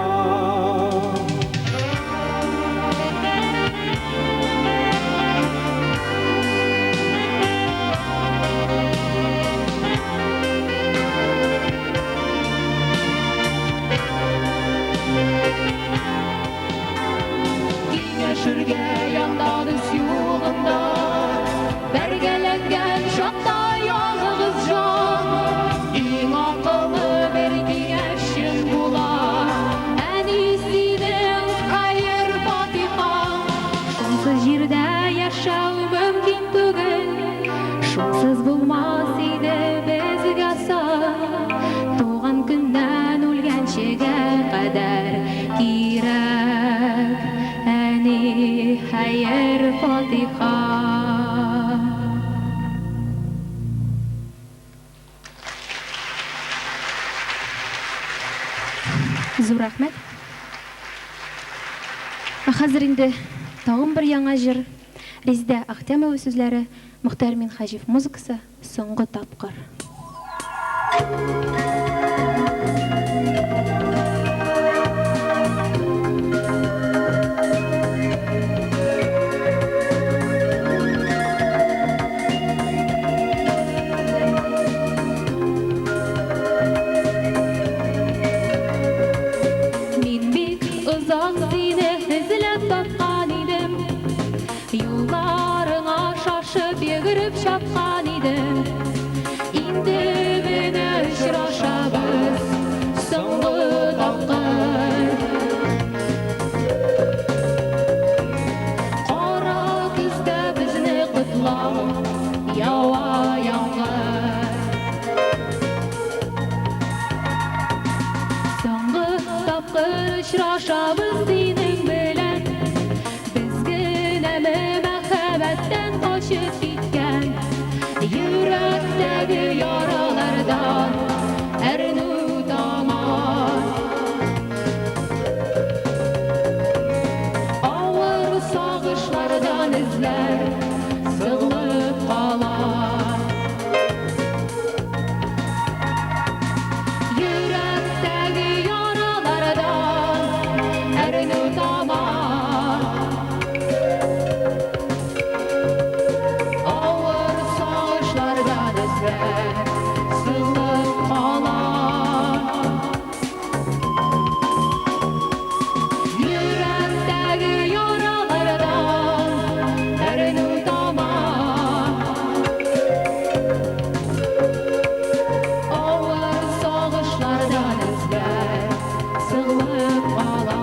Киңәшергә яндагыз югында, бәргәләнгән шакта ялгыз җан. Иң акыллы бер киңәшчең була, әни синең хәер фатихаң. Шунсыз җирдә яшәү мөмкин түгел, шунсыз булмас иде безгә сан. Туган көннән үлгәнчегә кадәр кирәк, әни, хәер фатихаң. Зур рәхмәт. Хәзер инде тагын бер яңа җыр. Резидә Ахтямова сүзләре, Мөхтәр Минхаҗев музыкасы, соңгы тапкыр. Мин бик озак сине эзләп тапкан идем, юлларыңа шашып йөгереп чапкан идем. Инде менә очрашабыз соңгы тапкыр. Кара көздә безне котлау, ява яңгыр. Соңгы тапкыр очрашабыз синең белән, без генәме мәхәббәттән качып киткән. Йөрәктәге яралардан әрнү тамар. Авыр сагышлардан эзләр сыгылып кала. Йөрәктәге яралардан әрнү тамар. Авыр сагышлардан эзләр сыгылып кала. Йөрәктәге яралардан әрнү тамар. Авыр сагышлардан эзләр сыгылып кала.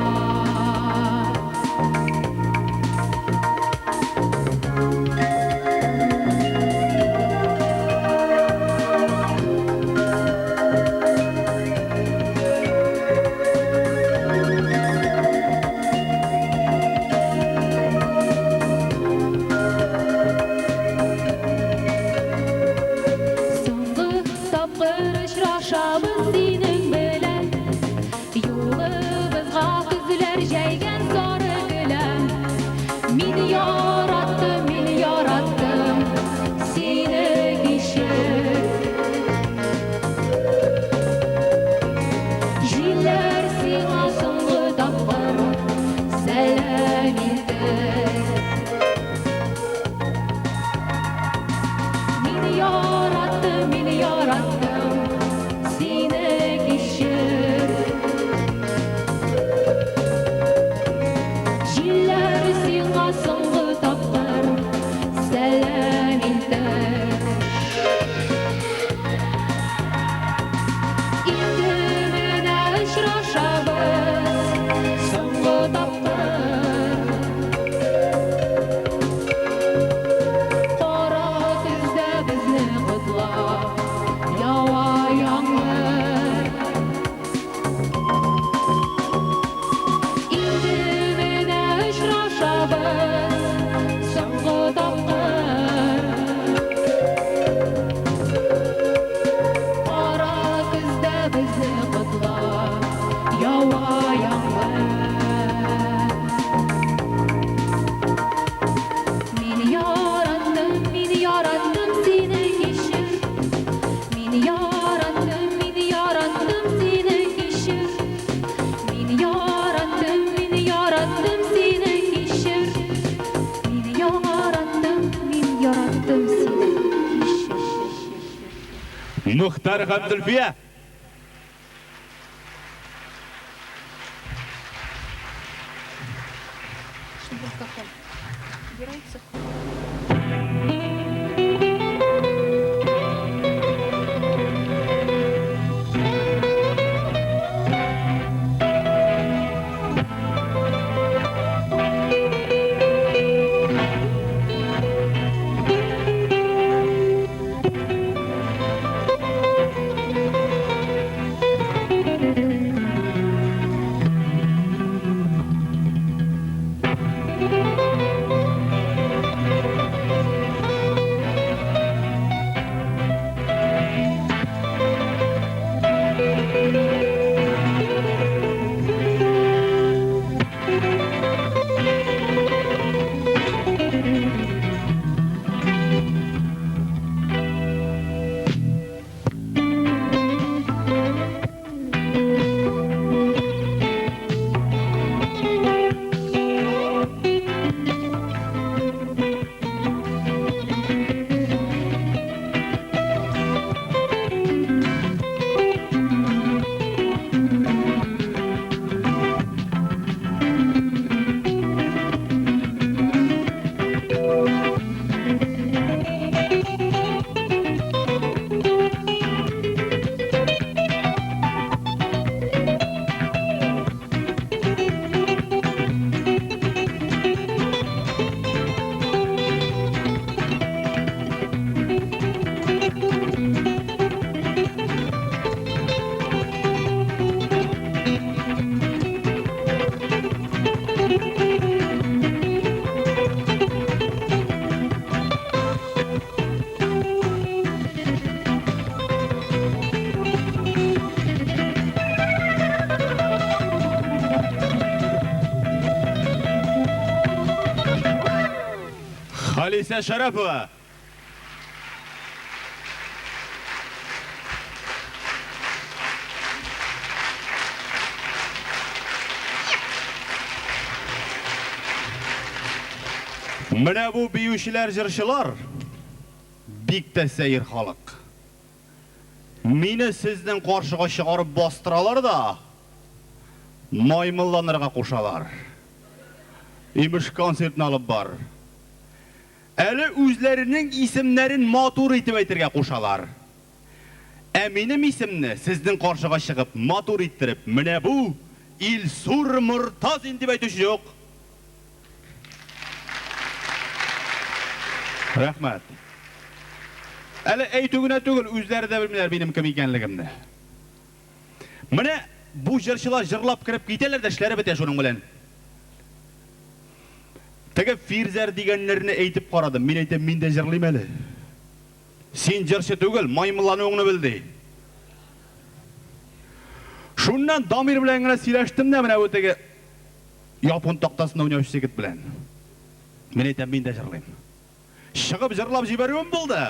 Соңгы тапкыр очрашабыз синең белән, юлыбызга көзләр җәйгән сары гөлән. Мин яраттым сине кичер. Җилләр сиңа соңгы тапкыр сәлам итте. Мин яраттым Muhtar һәм Зөлфия. Халиса Шарапова. Менә бу биючеләр, җырчылар бик тә сәер халык. Мине сезнең каршыга чыгарып бастыралар да маймылланырга кушалар. Имеш концертны алып бар. Әле үзләренең исемнәрен матур итеп әйтергә кушалар. Ә минем исемне сезнең каршыга чыгып матур иттереп, менә бу Илсур Мортазин дип әйтүче юк. Рәхмәт. Әле әйтүгенә түгел, үзләре дә белмиләр минем кем икәнлегемне. Менә бу җырчылар җырлап кирип китәләр дә эшләре бетә шуның белән. Теге Фирзәр дигәннәрне әйтеп карадым. Мин әйтәм, мин дә җырлыйм әле. Син җырчы түгел, маймыллануыңны белди. Шуннан Дамир белән генә сөйләштем дә менә бу теге япон тактасында уйнаучы егет белән. Мин әйтәм, мин дә җырлыйм. Чыгып җырлап җибәрүем булды.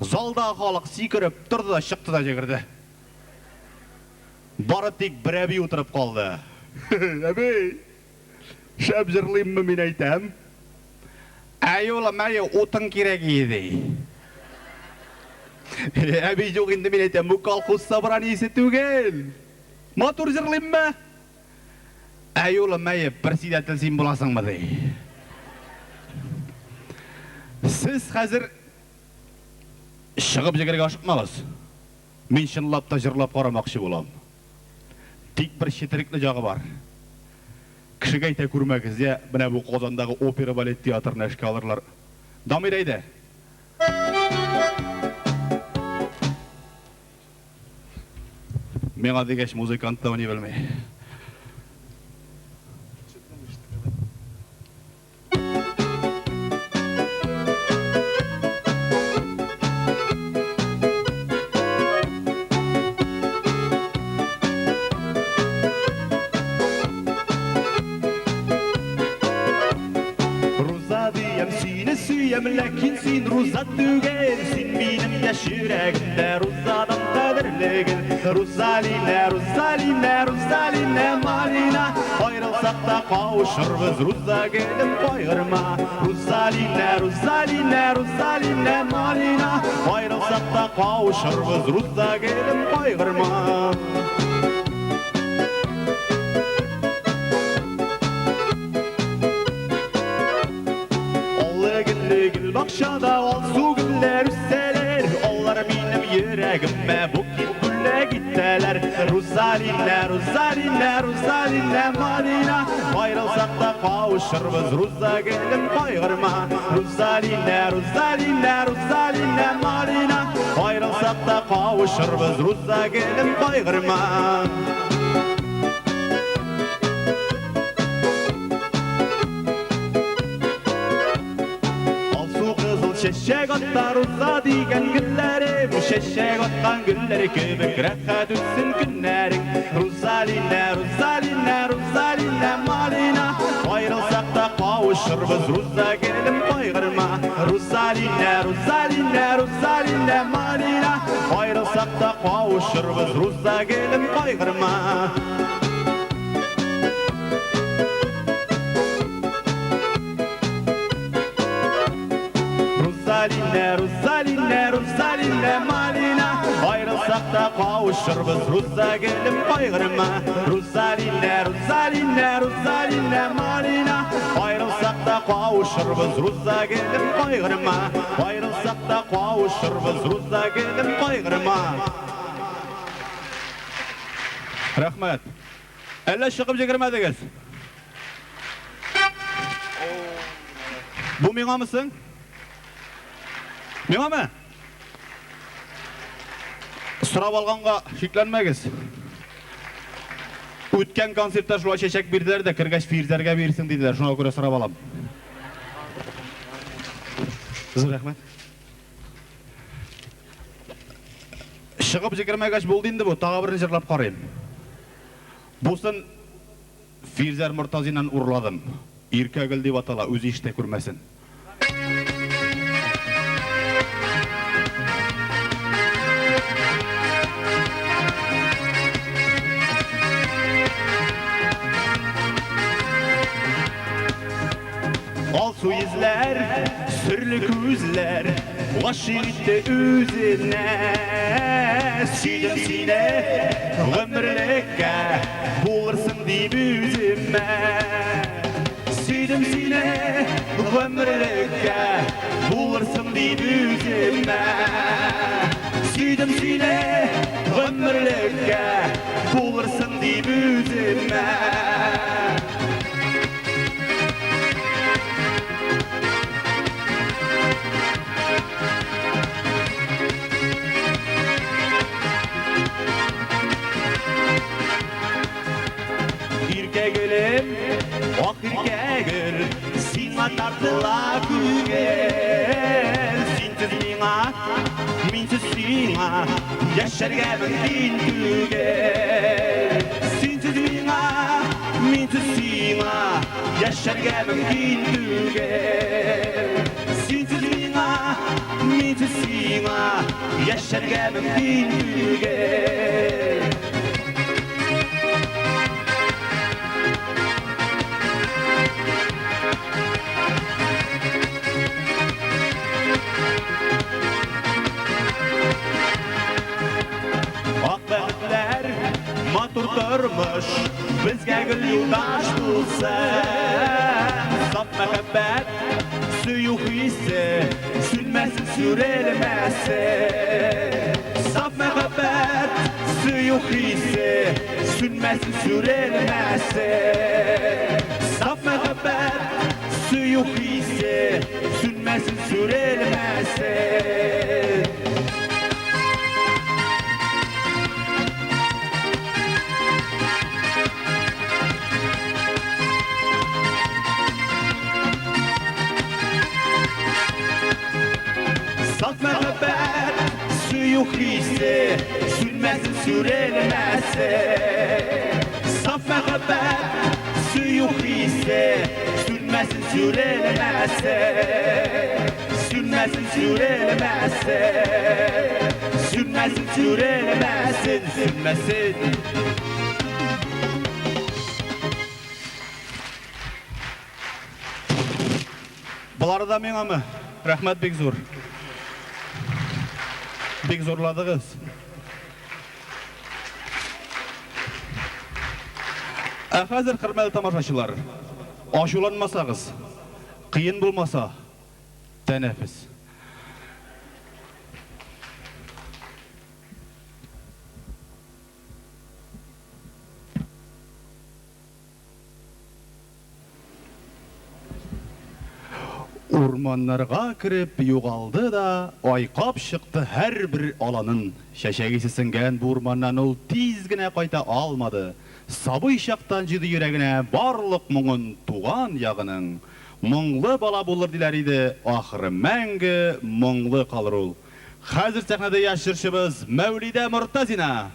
Залда халык сикереп торды да чыкты да җигерде. Бары тик бер әби утырып калды. Әби, шәп җырлыйммы мин әйтәм? Әйола, мәйе утын кирәк иде. Әби юк инде мин әйтәм, бу колхоз собраниесе түгел. Матур җырлыйммы? Әйола, мәйе председатель син буласыңмы ди. Сез хәзер чыгып җигәргә ашыкмагыз. Мин чынлап та җырлап карамакчы булам. Тик бер четерекле җагы бар. Кешегә әйтә күрмәгез, я менә бу Казандагы опера балет театрына эшкә алырлар. Дамир әйдә. Миңа дигәч музыкант та уйный белми. Ләкин син руза түгел, син минем яшь йөрәгемдә рузадан кадерлеген. Рузалина, Рузалина, Рузалина, Марина, аерылсак та кавышырбыз, руза гөлем кайгырма. Рузалина, Рузалина, Рузалина, Марина, аерылсак та қауышырбыз руза келін қайғырма. Gül bakşada olsu güller üsteler. Onlar benim yüreğime bu gülle gittiler. Ruzaline, Ruzaline, Ruzaline Madina. Ayrılsak da kavuşuruz Ruza gelin kaygırma. Ruzaline, Ruzaline, Ruzaline Madina. Ayrılsak da kavuşuruz Ruza gelin kaygırma. Şeşek atlar uza digen günleri, bu şeşek atlan günleri köbük rahat ütsün günlerin. Ruzaline, Ruzaline, Ruzaline Malina. Ayrılsak da kavuşuruz Ruza gelin kaygırma. Ruzaline, Ruzaline, Ruzaline Malina. Ayrılsak da kavuşuruz Ruza gelin kaygırma. Ruzaline, Ruzaline, Ruzaline Malina. Ayrılsak da kavuşuruz Ruza gelin kaygırma. Ruzaline, Ruzaline, Ruzaline Malina. Ayrılsak da kavuşuruz Ruza gelin kaygırma. Ayrılsak da kavuşuruz Ruza gelin kaygırma. Rahmet. Elle çıkıp çekirmediniz. Bu miğa mısın? Миңа ма? Сұрап алғанға шекленмегіз. Өткен концертта шулай шешек берділер де кіргәш фирзерге берсін дейділер. Шуңа көре сұрап алам. Зыр рахмет. Шығып жекірмегәш болды енді бұл. Тағы бірін жырлап қарайым. Бұсын фирзер Мұртазинан ұрладым. Иркәгіл деп атала, өзі іште көрмесін. Su izler, sürlü gözler, aşık etti özüne. Süydüm sine, ömürlükке, bulursun deyip özüme. Süydüm sine, ömürlükke, bulursun deyip özüme. Süydüm sine, ömürlükke, bulursun deyip özüme. Ahirke gül, sina tartıla gügel. Sinsiz mina, minsiz sina, yaşarga mümkün gügel. Sinsiz mina, minsiz sina, yaşarga mümkün gügel. Sinsiz mina, minsiz sina, yaşarga mümkün gügel. Turmuş bizge gül yoldaş bulsun. Saf mehabbet suyu hissi sünmesin sürelmesin. Saf mehabbet suyu hissi sünmesin sürelmesin. Saf mehabbet suyu hissi sünmesin sürelmesin. Saf mehabbet suyu hissi sünmesin sürelmesin. Saf mehabbet suyu hissi sünmesin sürelmesin. Sünmesin sürelmesin. Sünmesin sürelmesin. Sünmesin. Buları da mena mı? Rahmet bek zor. Бик зорладыгыз. Хәзер хөрмәтле тамашачылар, ачуланмасагыз, кыен булмаса, тәнәфес. Урманнарга кирип югалды да, айкап чыкты һәр бер аланын. Шәшәге сисенгән бу урманнан ул тиз генә кайта алмады. Сабый чактан җиде йөрәгенә барлык моңын туган ягының. Моңлы бала булыр диләр иде, ахыры мәңге моңлы калыр ул. Хәзер сәхнәдә яшьрчебез Мәүлидә Мортазина.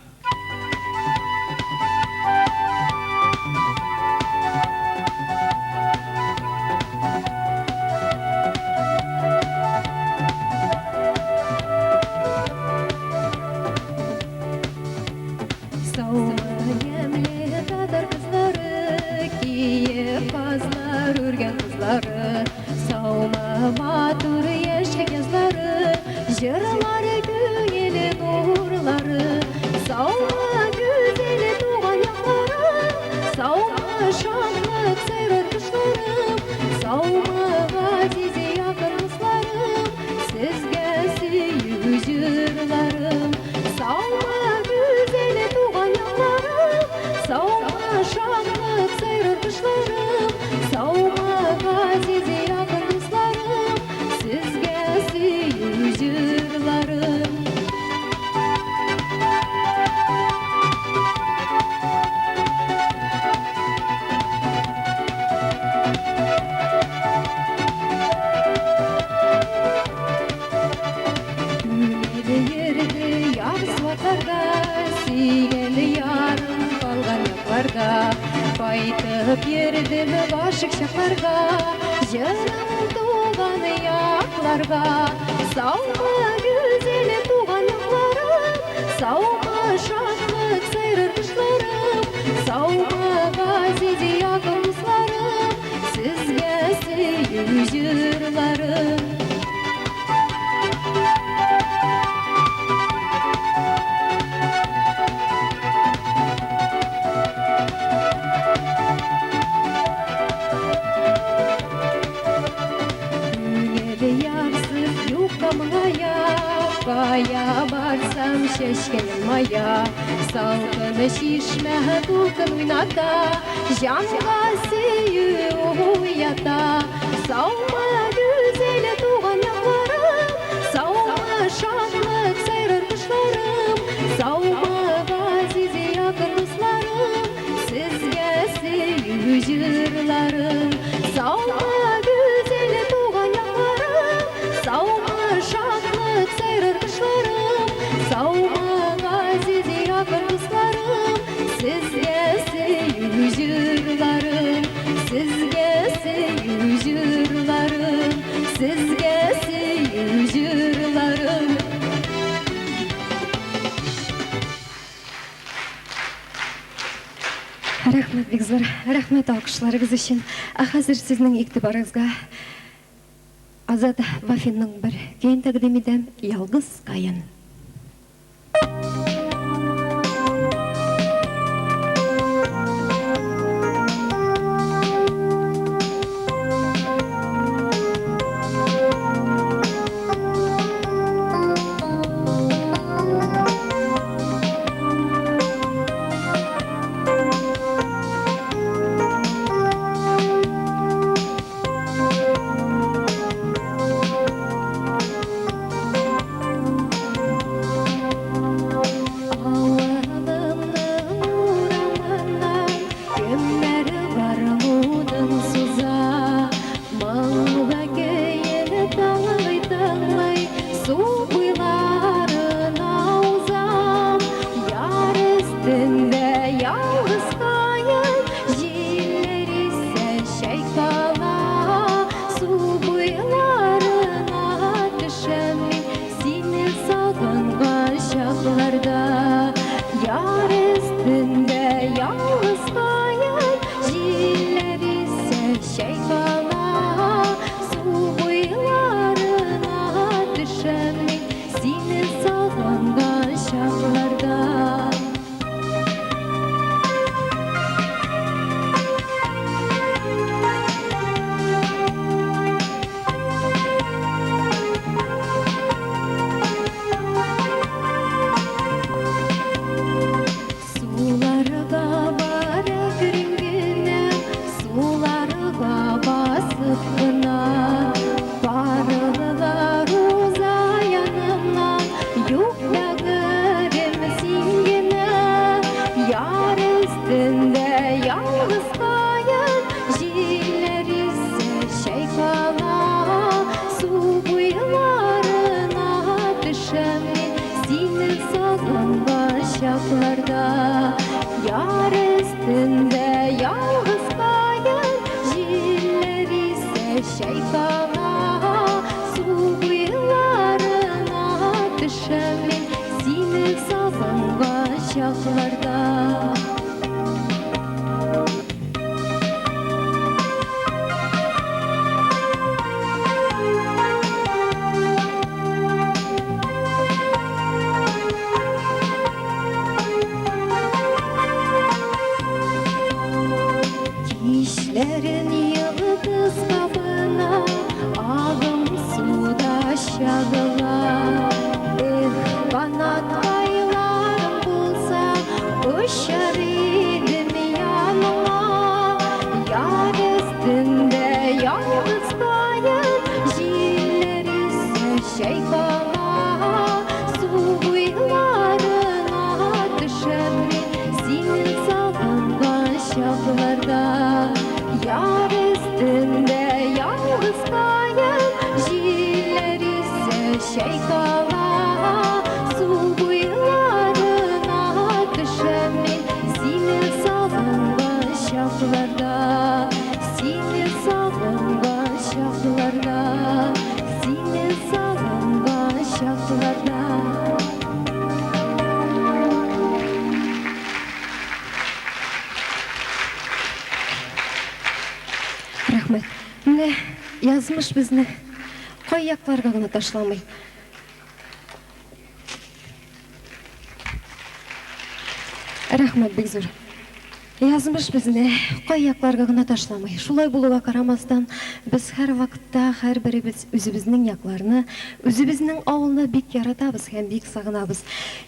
Саумы матур яшек язлары, жырлары көңелі нурлары. Саумы güzeli туған якларым, саумы шатлык сайрар кышларым, саумы газизе якын кызларым, сезгә сөю жырларым. Саумы güzeli туған якларым, саумы шатлык сайрар кышларым, саумы газизе якын кызларым, сезгә сөю жырларым. Сүйгелі ярым қалған якларда, байтып ердім башық шақларға, жырым туған якларға. Саумы güzeli туған якларым, саумы шатлык сайрар кышларым, саумы газизе якын кызларым, сезгә сөю жырларым. Кая барсам шешкен мая, салкын шишмә дулкын уйната, жанга сөю уята. Саумы güzeli туган якларым, саумы шатлык сайрар кышларым, саумы газизе якын кызларым, сезгә сөю жырларым. Саумы güzeli туган якларым, саумы шатлык сайрар кышларым, саумы газизе якын кызларым, сезгә сөю жырларым, сезгә сөю жырларым, сезгә сөю жырларым. Рәхмәт, бик зур. Рәхмәт алкышларыгыз өчен. Хәзер сезнең игътибарыгызга Азат Вафинның бер көйен тәкъдим итәм, Ялгыз кайын. Seni sağ şaklarda. Kişlerin yıldız kabına ağım suda şagılar. Kanat aylarım bulsa uçar idim yanıma. Yar üstünde yalnız bayır jiller ise şeytana. Su kuyularına düşen senin salgıngan şaklarda. Yar üstünde yalnız bayır jiller ise şeytana. Su kuyularına düşen senin salgıngan şaklarda. Senin salgıngan şaklarda. Senin salgıngan şaklarda. Рахмет. Міне yazmış bizni. Koyaklarga gına taşlamay. Рахмет бик зур. Yazmış bizni. Koyaklarga gına taşlamay. Şulay buluğa karamasdan biz her vaqtda her birimiz özümüzün yaklарыны, özümüzün avılını bik yaratабыз һәм bik сагынабыз.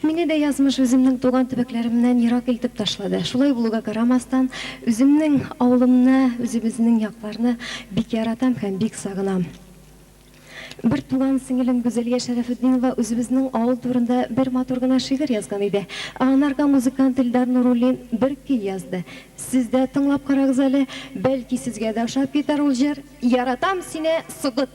Mine de yazmış özümнең туган төбәкләремнән ерак илтеп ташлады. Шулай булуга карамастан özümнең авылымны, özümüzün якларыны bik yaratам һәм bik сагынам. Bir туган сеңелем Гүзәлия Шәрәфетдинова үзебезнең авыл турында бер матур гына шигырь язган иде. Анарга музыкант Илдар Нуруллин бер көй язды. Сез дә тыңлап карагыз әле, бәлки сезгә дә ошап китәр ул җыр. Яратам сине, Сугыт.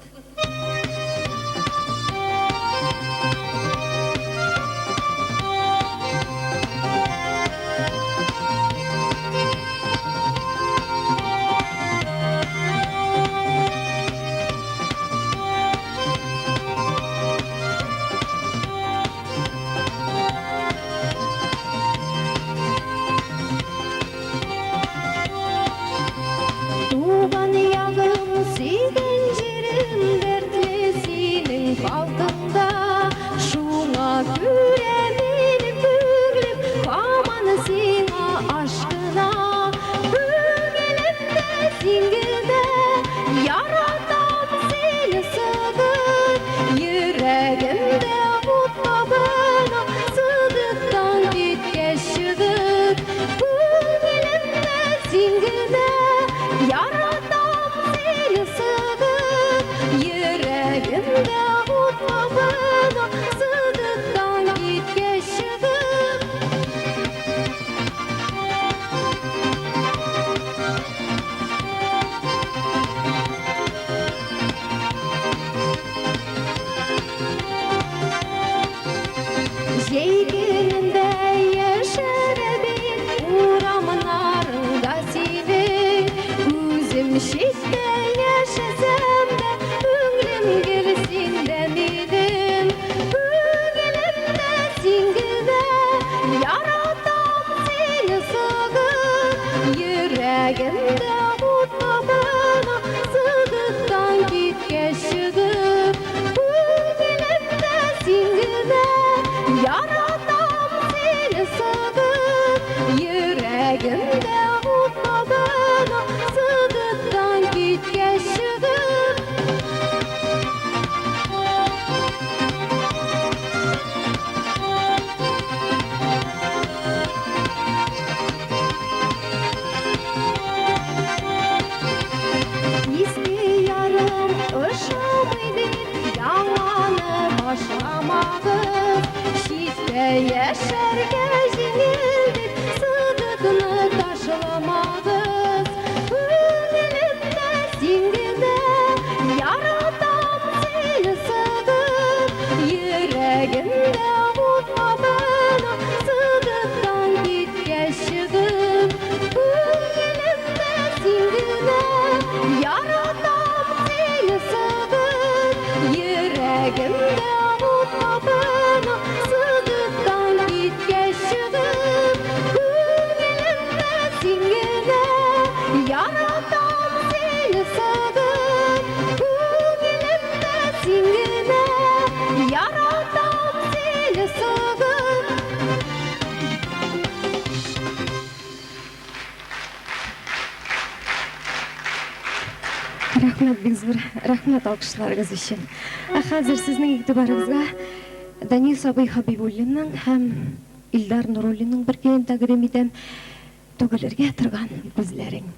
Туган ягым, сөйгән җирем, дәртле синең алдыңда. Шуңа күрә минем күңелем һаман сиңа ашкына. Күңелемдә син генә, яратам сине, Сыгыт. Йөрәгемдә ут табына, Сыгыттан киткәч чыгып. Күңелемдә син генә, яратам сине, Сыгыт. Йөрәгемдә ут табына, Сыгыттан киткәч чыгып. Җәйгенендә яшәрбин урамнарыңда синең. Үзем читтә яшәсәм дә, күңелем гел синдә минем. Күңелемдә син генә, яратам сине, Сыгыт. Йөрәгемдә ут табына, Сыгыттан киткәч чыгып. Күңелемдә син генә, яратам сине, Сыгыт. Йөрәгемдә ут табына, Сыгыттан киткәч чыгып. Иске ярым ошамый дип, яңаны башламагыз. Читтә яшәргә җиңел дип, Сыгытны ташламагыз. Күңелемдә син генә, яратам сине, Сыгыт. Йөрәгемдә ут табына, Сыгыттан киткәч чыгып. Күңелемдә син генә, яратам сине, Сыгыт. Йөрәгемдә ут табына, Сыгыттан киткәч Рәхмәт бик зур. Рәхмәт алкышларыгыз өчен. Хәзер сезнең игътибарыгызга Данис абый Хабибуллинның һәм Илдар Нуруллинның бер көен тәкъдим итәм. Түгелергә торган күзләрең.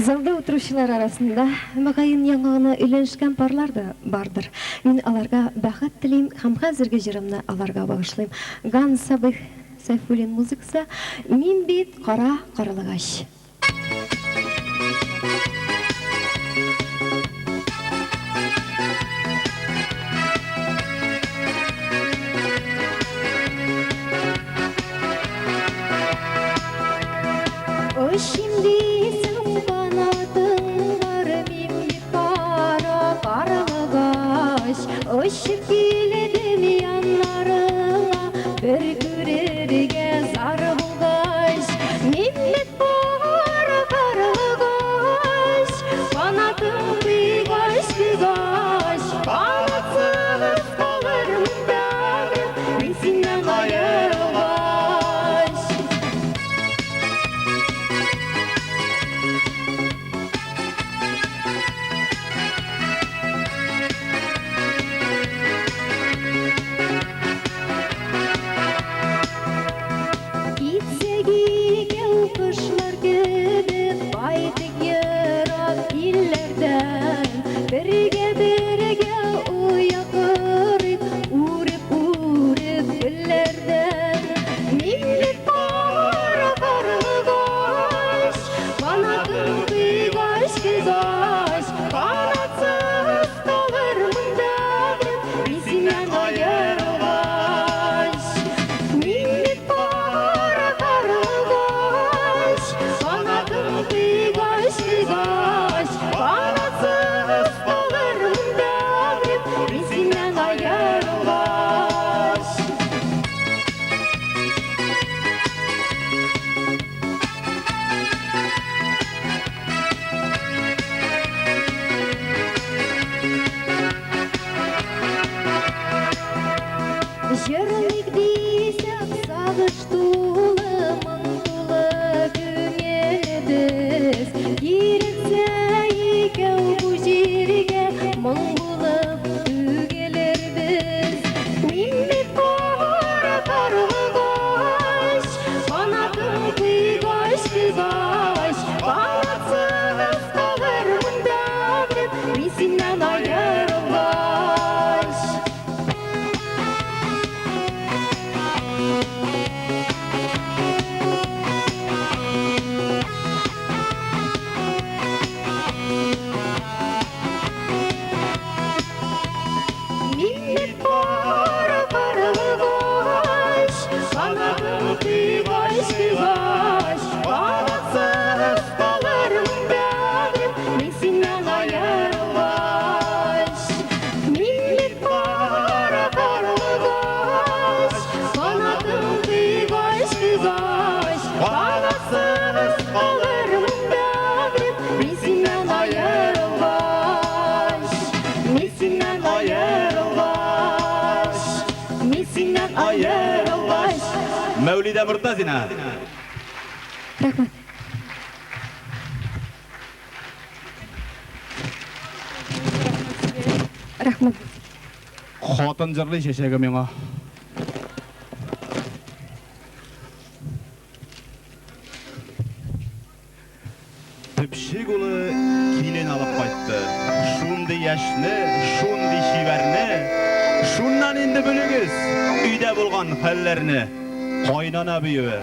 Залда отырушылар арасында мағайын яңағына үйленішкен парлар да бардыр. Мен аларга бәхет тілейм, һәм хәзерге жырымны аларга бағышлайм. Ганс Сабих Сайфуллин музыкасы «Мин бит қара қаралығаш». О, şimdi Işık giledim yanlarına, bir kürerge zar bulgaş. Mimmet bağır kargaş, kanatım bigaş bigaş. Kanatsız kalırım ben, bilsinler ayrılgaş. сағыш тулы, мұң тулы күңелбіз. Ерексе екеу бұл жерге мұң болып үгелербіз. Мимет қора қарлығаш, қанатым қиғаш қиғаш, қанатсыз қалармын бәрін, мен сенен айырылғаш. Мимет қора қарлығаш, қанатым қиғаш қиғаш, қанатсыз қалармын бәрін, мен сенен айырылғаш. Мимет қора қарлығаш, қанатым қиғаш қиғаш, қанатсыз қалармын бәрін, мен сенен айырылғаш. Мен сенен айырылғаш. Мен сенен айырылғаш. Мәулида Мұртазина. Рахмат. Рахмат. Хатын жырлы шешегі меңа. Тіпшік ұлы келен алып қайтты. Шунды яшны, шунды шибәрні. Шуннан енді бөлігіз, үйде болған хәлләрні. Қайнана бүйі.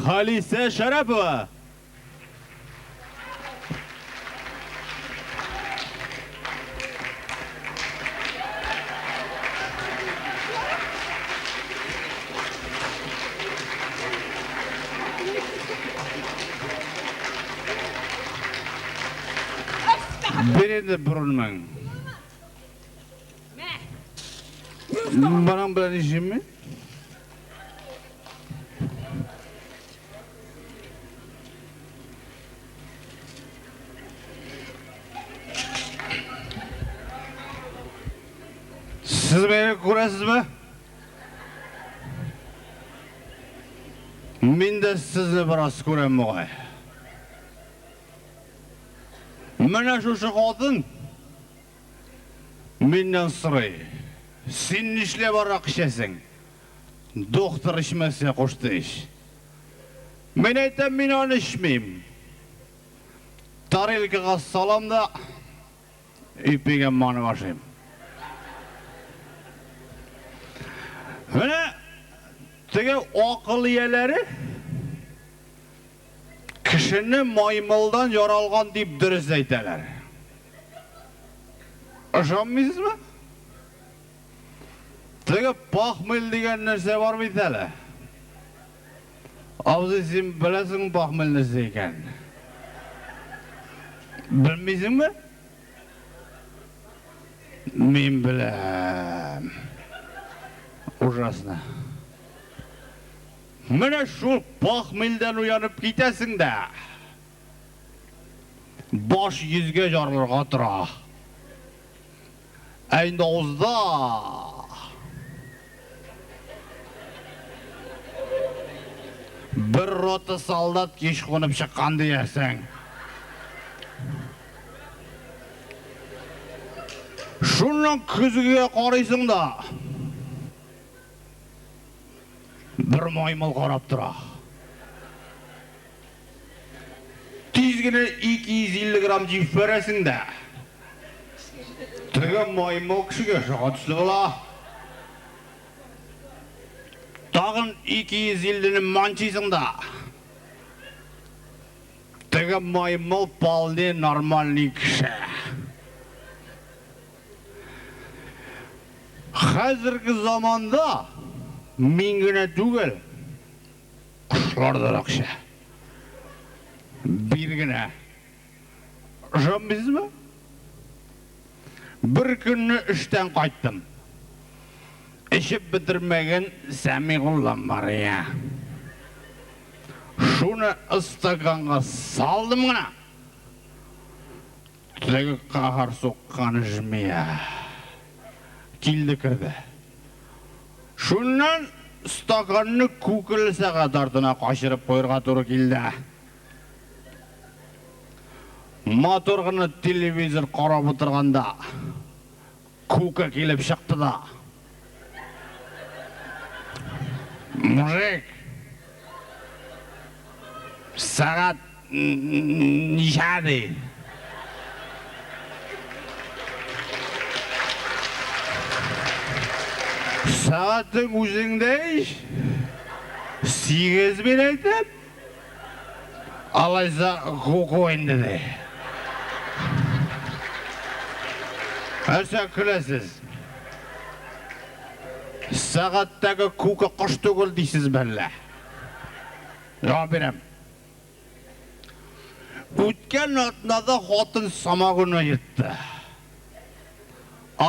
Халиса Шарапова. Birini burunman. Bana bilen işim mi? Siz beni ko'rasizmi? Men de sizni biroz ko'raman mo'g'ay. Mana shu xotin mendan so'ray. Sen ishlab boraq ishlasan. Doktor ishmasa qo'shdi ish. Men aytam, men uni ishmayman. Tarelkaga salamda ipiga mani boshlayman. Mana tege aqliyalari kishini moymoldan yoralgan deb durust aytalar. Ishonmaysizmi? Tege paxmil degan narsa bor bitali. Avzi sen bilasan paxmil narsa ekan. Bilmaysizmi? Men bilam. Ужасно. Mana shu paxmildan uyanib ketasin-da. Bosh yuzga yorilg'a o'tira. Endi o'zda bir rota soldat kesh qo'nib chiqqan deyasan. Shundan ko'ziga qaraysan-da. Bir moymol qarab tura. Tezgina 250 gram jib berasin-da. Tega moymol kishiga shoqatishli bo'la. Tag'in 250 ni manchiysan-da. Tega moymol polni normalniy kishi. Hozirgi zamonda mingina tugul qushlarda raqsha. Birgina. Ishonmaysizmi? Bir kunni ishdan qaytdim. Ishib bitirmagan Samig'ullam bor ya. Shuni istakonga soldimgina. Tega qahar soqqan jmiya. Keldi kirdi. Shundan stakanni ko'kilsaga tortina qoshirib qo'yirga to'g'ri keldi. Motorg'ini televizor qarab o'tirganda ko'ka kelib chiqdi-da. Mujik. Saat nishadi. Saatin o'zingdek 8 bin aytib, alaysa qo'ying dedi. Asa kulasiz. Saatdagi ko'ka qosh tugul deysiz balla. Javob beram. O'tgan otnada xotin samog'ini yetdi.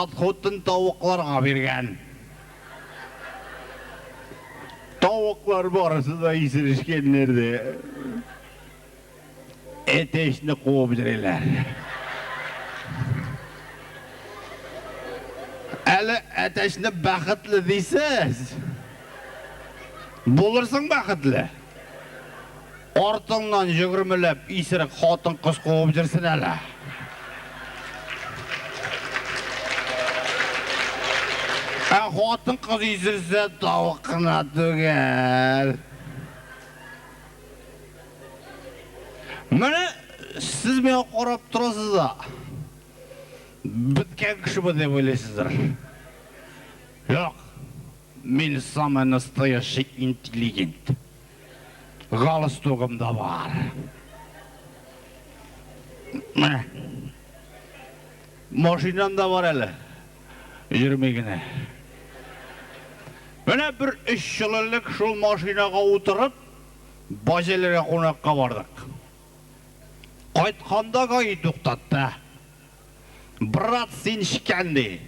Ot xotin tovuqlarga bergan. Tavuklar borasida yisirishganlarda eteshni qo'yib jirilar. Ali eteshni baxtli deysiz. Bo'lursan baxtli. Ortingdan yugurmilab isiriq xotin qiz qo'yib jirsin ala. Xotin qiz yisirsa tovuqni tugar. Mana siz meni qarab turasiz-da. Bitgan kishi bu deb o'ylaysizlar. Yo'q. Men самый настоящий intelligent. галстугым да бар. Міне, машинам да бар әлі, жүрмегіне. Міне бір 3 жылылық шул машинаға отырып, базелерге қонаққа бардық. Қайтқанда қай тоқтатты. Брат, сен ішкенде.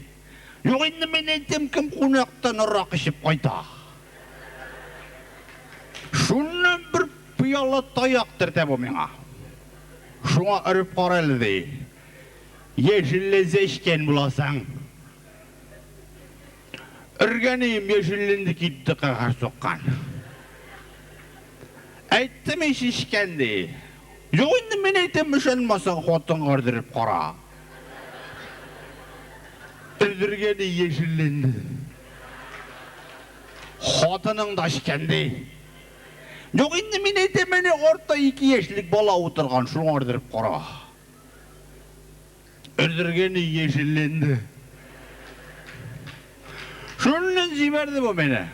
Жоқ, енді мен айтам, кім қонақтан ұрақ ішіп қайта. Шуннан бір пиала таяқ тіртеп о меңа. Шуңа үріп қарайлы дей. Ешіллезе ішкен бұласаң. Үргенейім ешілленді кетті қағар соққан. Әйттім еш ішкенде. Жоқ, енді мен айтам, үшенмасаң қотын қардырып қара. Үрдіргені ешілленді. Қотының да ішкенде. Жоқ, енді мен айтам, мені орта 2 ешілік бала отырған шуң қардырып қара. Үрдіргені ешілленді. Шуннан жіберді бұл мені.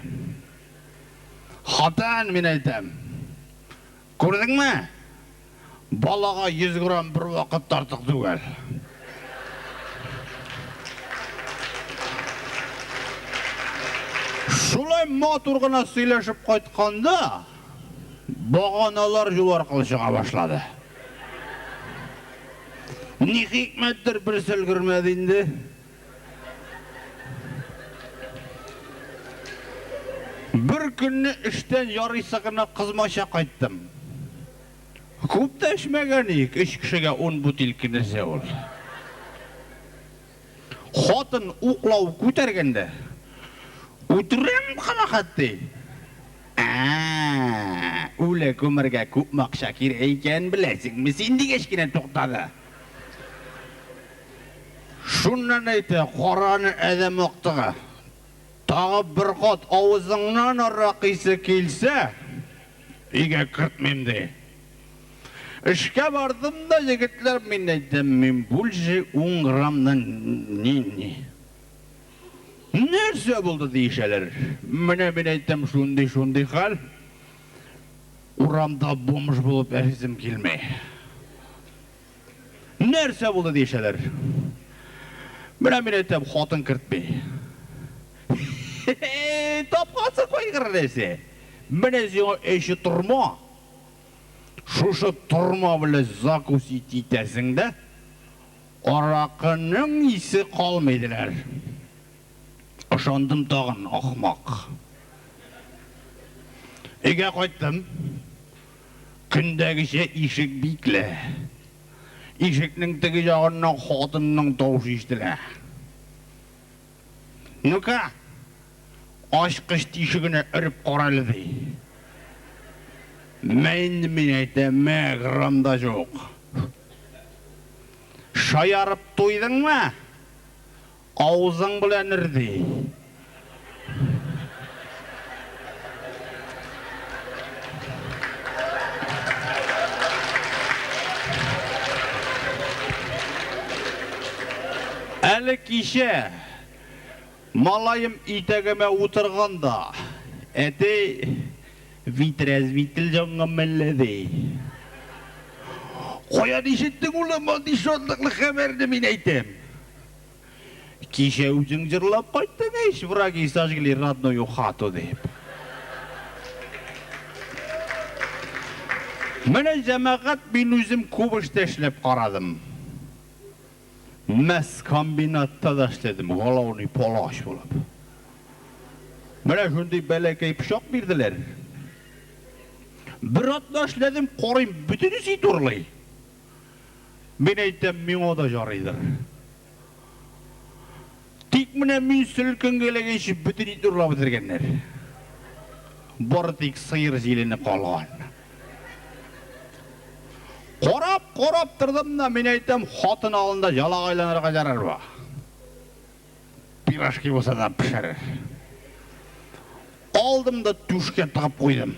Хатан мен айтам. Көрдің ме? Балаға 100 грамм бір уақыт тартық түгел. Шулай матурғына сөйлешіп қайтқанда, бағаналар жол арқылы шыға башлады. Не хикметтір бір сілгірмеді енді. Бір күнні іштен ярысығына қызмаша қайттым. Көпті ішмегенік, 3 кішіге 10 бутилкі нәрсе ол. Қатын ұқлау көтергенде, өтірем қанақатты. Өлі көмірге көп мақша керек екен білесің, сенде кешкене тоқтады. Шуннан айты, қораны әдем оқтығы. Тағы бір қот ауызыңнан ұрақысы келсе, үйге кіртмемді. Ішке бардым да жігітлер мен айтым, мен бөлші 10 грамнан не? Нәрсе болды дейшелер? Міне мен айтым, шундай қал. Урамда бомж болып әрізім келмей. Нәрсе болды дейшелер? Міне мен айтым, қотын кіртпей. Тапқасы қойғыр десе. Міне зеңі әші тұрма. Шушы тұрма білі закусить етесіңді, арақының есі қалмайдылар. Ұшандым тағын ақмақ. Еге қойттым, күндегіше ишік бейкілі. Ишікнің тігі жағынан қатынның даушы ештілі. Нүка, ашқыш тишігіне үріп қарайлы дей. Мен айтам, мә грамда жоқ. Шайарып тойдың ма? Аузың білен үрді. Әлі кеше малайым итегіме отырғанда, әте витрәз-витіл жаңға мәлләді. Қоян ешеттің ұлыма дишондықлы қаберді мен айтам. Кеше өзің жырлап қайттың еш, враги сажгли родную хату деп. Міне жәмәғат мен өзім көп іштешлеп қарадым. Мәс комбинатта да іштедім, ғалауны полаш болып. Міне жөнді бәләкей пішақ берділер. Bir atla işledim, korayım, bütün isi turlayı. Ben aytam, men o da jarıydır. Tek mine men sülkün gelegenşi bütün isi turla bitirgenler. Bari tek sıyır zilini kalgan. Korap tırdım da men aytam, hatın alında yala aylanırga jarar va. Piraşki olsa da pişerir. Aldım da tuşke tağıp koydum.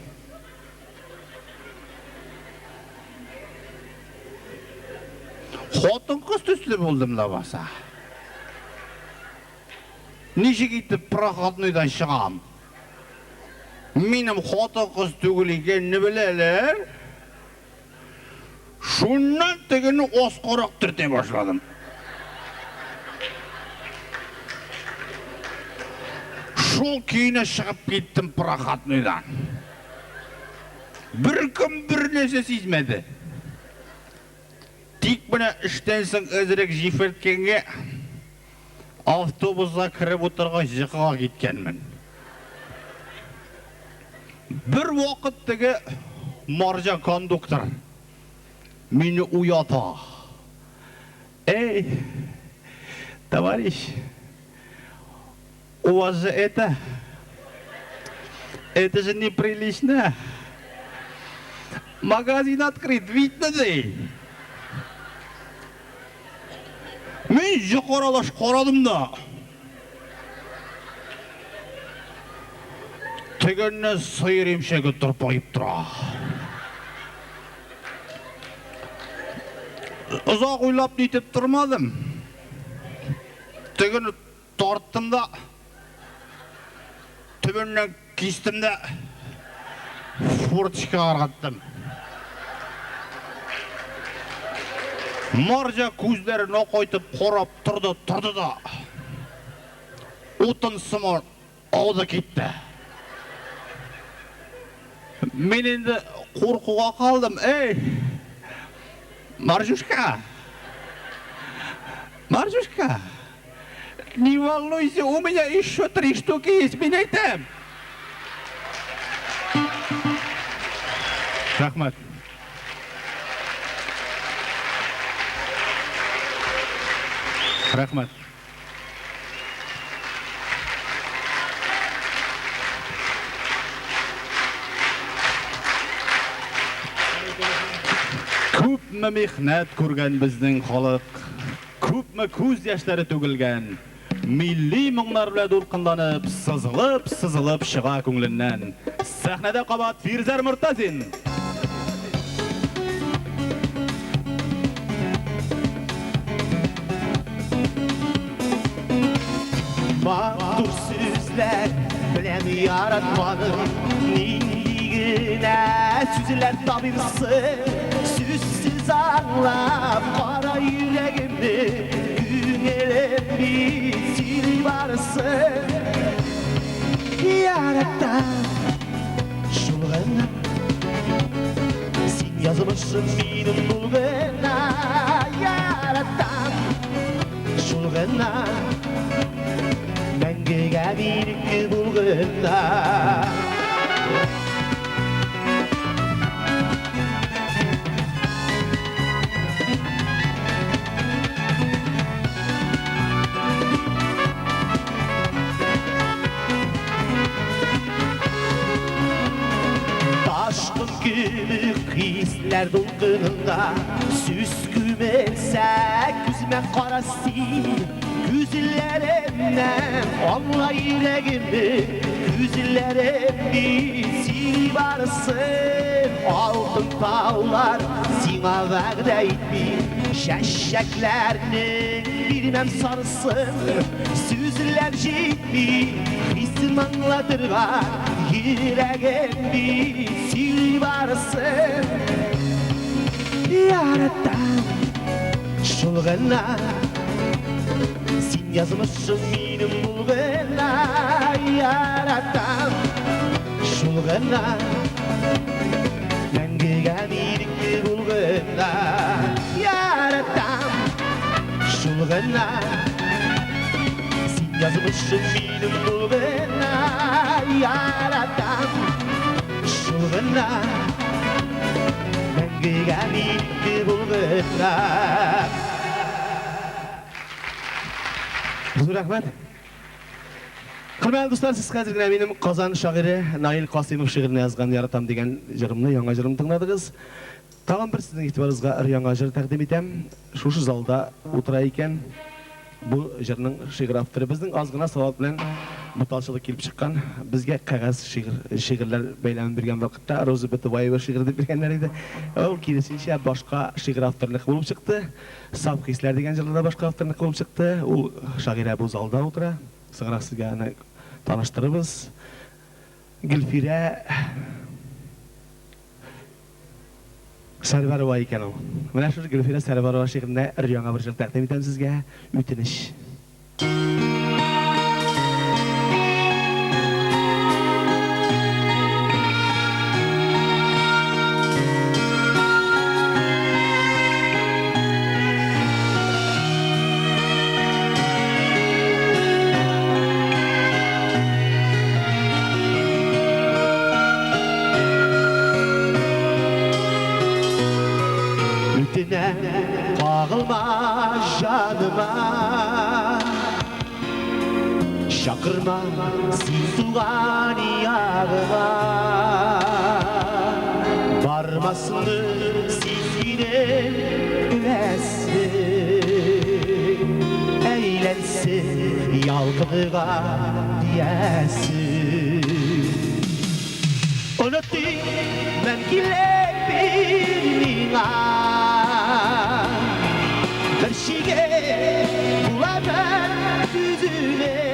Хотын қыз түслі болдым да баса. Неше кетіп проходныйдан шығам. Менің хоты қыз түгіл екенін білелер. Шуннан тегені осқорақ түрте башладым. Шул кейіне шығып кеттім проходныйдан. Бір кім бір нәрсе сезмеді. Тек бұны іштен соң өзірек жиферткенге автобусға кіріп отырға жықыға кеткенмін. Бір уақыттығы маржа кондуктор мені уята. Эй, товарищ, у вас же это же неприлично. Магазин открыт, видно дей. Мен жұқаралаш қарадым да. Тегенне сиыр емшегі тұрпайып тұра. Ұзақ ойлап нетіп тұрмадым. Тегені тарттым да, түбіннен кестім да, форточка қарғаттым. Маржа көздерін оқайтып қорап тұрды да, отын сымыр ауды кетті. Мен енді қорқуға қалдым. Эй, Маржушка, не волнуйся, у меня еще 3 штуки есть, мен айтам. Рахмат. Рахмат. Көпме мехнат көрген біздің халық, көпме көз яштары төгілген, милли мұңлар біле долқынланып, сызылып шыға көңілінен. Сахнада қабат Фирзар Мұртазин. Мақтұр сөзлер білән яратмадым, нендігіне сөзілер табылсын. Сөзсіз аңлап қара үйрегімді, күңелімді сүйрей барысын. Яраттан шулғына, сен жазмышын менің бұлғына. Яраттан шулғына, мәңгіге берікке бұлғына. Taşkın gibi hisler dolkınında, süs kümelse gözüme karasın. Güzillerimden anla yüreğimi, güzellerimi sil varsın. Altın tağlar sana vəqdə etmir, şəşşəklərinin bilməm sarısın. Sözlər jetmir, hissim anlatırlar, yüreğimi sil varsın. Yaradan şulğana, yazmışım benim bulğuna. Yaradan şulğuna, мәңгіге берікке bulğuna. Yaradan şulğuna, sen yazmışım benim bulğuna. Yaradan şulğuna, мәңгіге берікке bulğuna. Рахмат. Құрметті достар, сіз қазір менің Қазан шағиры Наил Қасимов шиғырын жазған Яратам деген жырымны, яңа жырым тыңдадыңыз. Тағын бір сіздің итибарыңызға яңа жыр тәқдим етем. Шушы залда отыра екен. Бұл жырның шиғыр авторы біздің азғына сауат білен мұталшылы келіп шыққан. Бізге қағаз шиғырлар бәйләмін берген вақытта Роза Бітібаева шиғыр деп бергендер еді. Ол керісінше башқа шиғыр авторлық болып шықты. Сапқислер деген жырларда башқа авторлық болып шықты. Ол шағира бұл залда отыра. Сығырақ сізге таныштырыбыз. Gülfire Sarvarova ekan o. Mana shu Gülfire Sarvarova şeklinde riyanga bir jil taqdim etamiz sizga. O'tinish. Bağılma canıma Şakırma sinsuğan yağıma Barmasını silgine gülesin Eğlensin yalgığa diyesin Unuttum ben gile bilmina Karşıge buladan yüzüne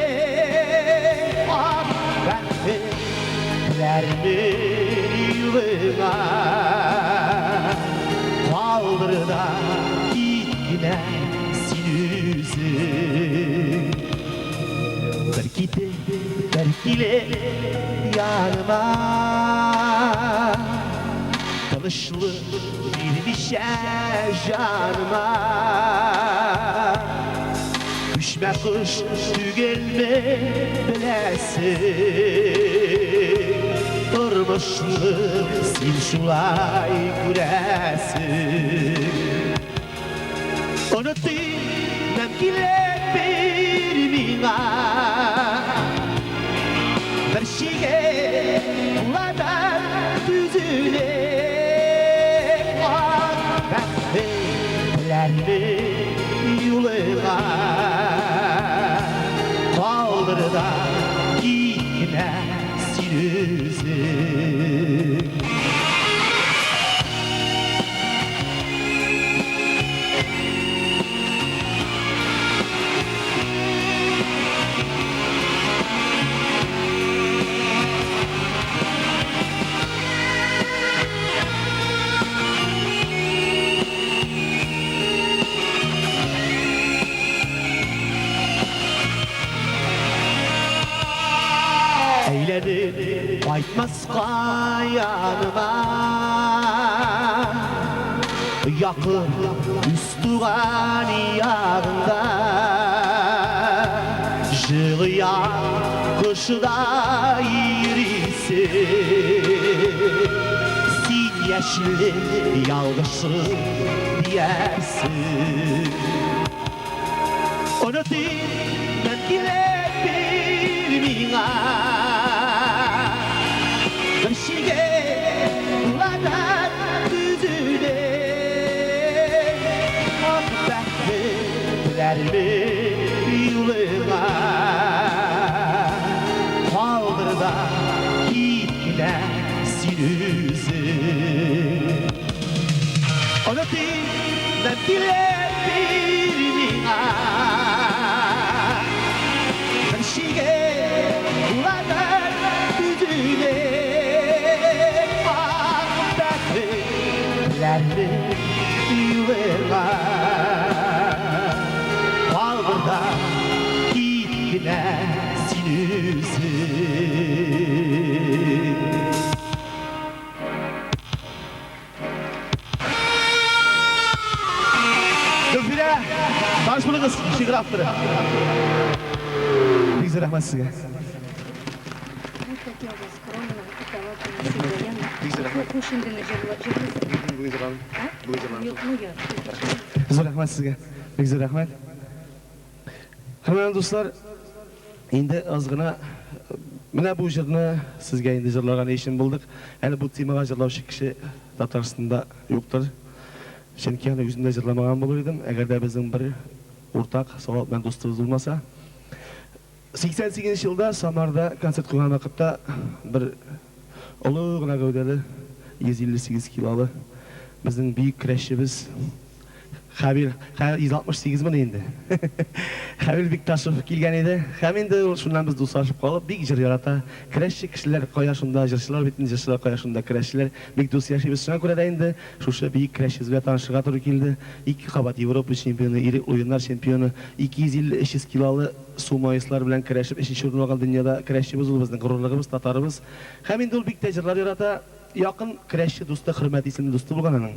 Verme yılına Kaldır da gitme sinüzü Terkile yanıma Tanışlı bir canıma Düşme kış tügelme bilesin Durmuşlu sil şulay gülesin Unuttum memkile bir mina Bir şeye buladan düzüne Verme yoluna Kaldır da gitme sinüzü Eğlenip kaytmaz yanıma Yakın üstüğan yağında Jığıya kışıda yürüsün Sin yeşilli yalgışı diyesin Unuttum ben gile bilmina Şige buladan düzüne Akbetlerimi yoluna Kaldır da gitme sinüzü Unuttum ben bile bilmina Şige buladan düzüne Verme yılına Kaldır da gitme sinüzü Gülfire, tanış bulunuz, şiir avtırı Bizde rahmet size Bizde rahmet size Bizde rahmet Hürmetli dostlar Endi azgına Mine bu jırını sizge endi jırlagan eşin bulduk. Yani bu temaga jırlauchi kishi Tatarstanda yoktur. Çünkü yani yüzünde jırlamagan bolur edim. Eğer de bizim bir ortak sağlık bilen dostumuz olmasa 88 yılda Samarda konsert kılgan vakıtta bir ulug'una gövdeli 158 kilolu bizning büyük kreşimiz Хабир 168 мін енді. Хабир Бикташев келген еді. Һәм енді шуннан біз дусашып қалып, бик жыр ярата. Крәші кішілер қояшында, жыршылар бетін жыршылар қояшында крәшілер. Бик дус яшибіз шуңа күрә дә инде шушы бик крәшізге танышыға туры килде. 2 қабат Европа чемпионы, ире ойыннар чемпионы, 250-300 килолы сумайыслар белән крәшеп, 3нче урын алган дөньяда крәшибез ул безнең горурлыгыбыз, татарыбыз. Һәм инде ул бик тә җырлар ярата. Якын крәшче дусты, хөрмәт исемле дусты булган аның.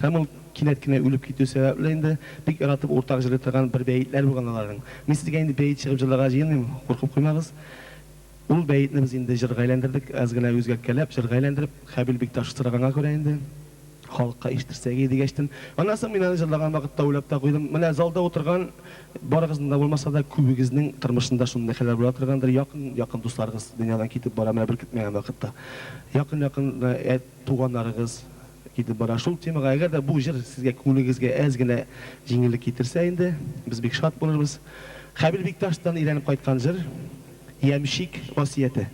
Һәм ул кинәт кенә үлеп китү сәбәпле инде бик яратып уртак җырлый торган бер бәйетләр булган аларның. Мин сезгә инде бәйет чыгып җырларга җыенмыйм, куркып куймагыз. Ул бәйтне без инде җырга әйләндердек, аз гына үзгәрткәләп, җырга әйләндереп, Хәбил Бикташев сыраганга күрә инде халыкка ишеттерсәк дигәчтен. Аннан соң мин аны җырлаган вакытта уйлап та куйдым. Менә залда утырган барыгызның да булмаса да күбегезнең тормышында шундый хәлләр була торгандыр. Якын дусларыгыз дөньядан китеп бара, менә бер көтмәгән вакытта. Якын туганнарыгыз китеп бара. Шул темага әгәр дә бу җыр сезгә күңелегезгә әз генә җиңеллек китерсә инде, без бик шат булырбыз. Хәбил Бикташевтан өйрәнеп кайткан җыр Ямшик васияте.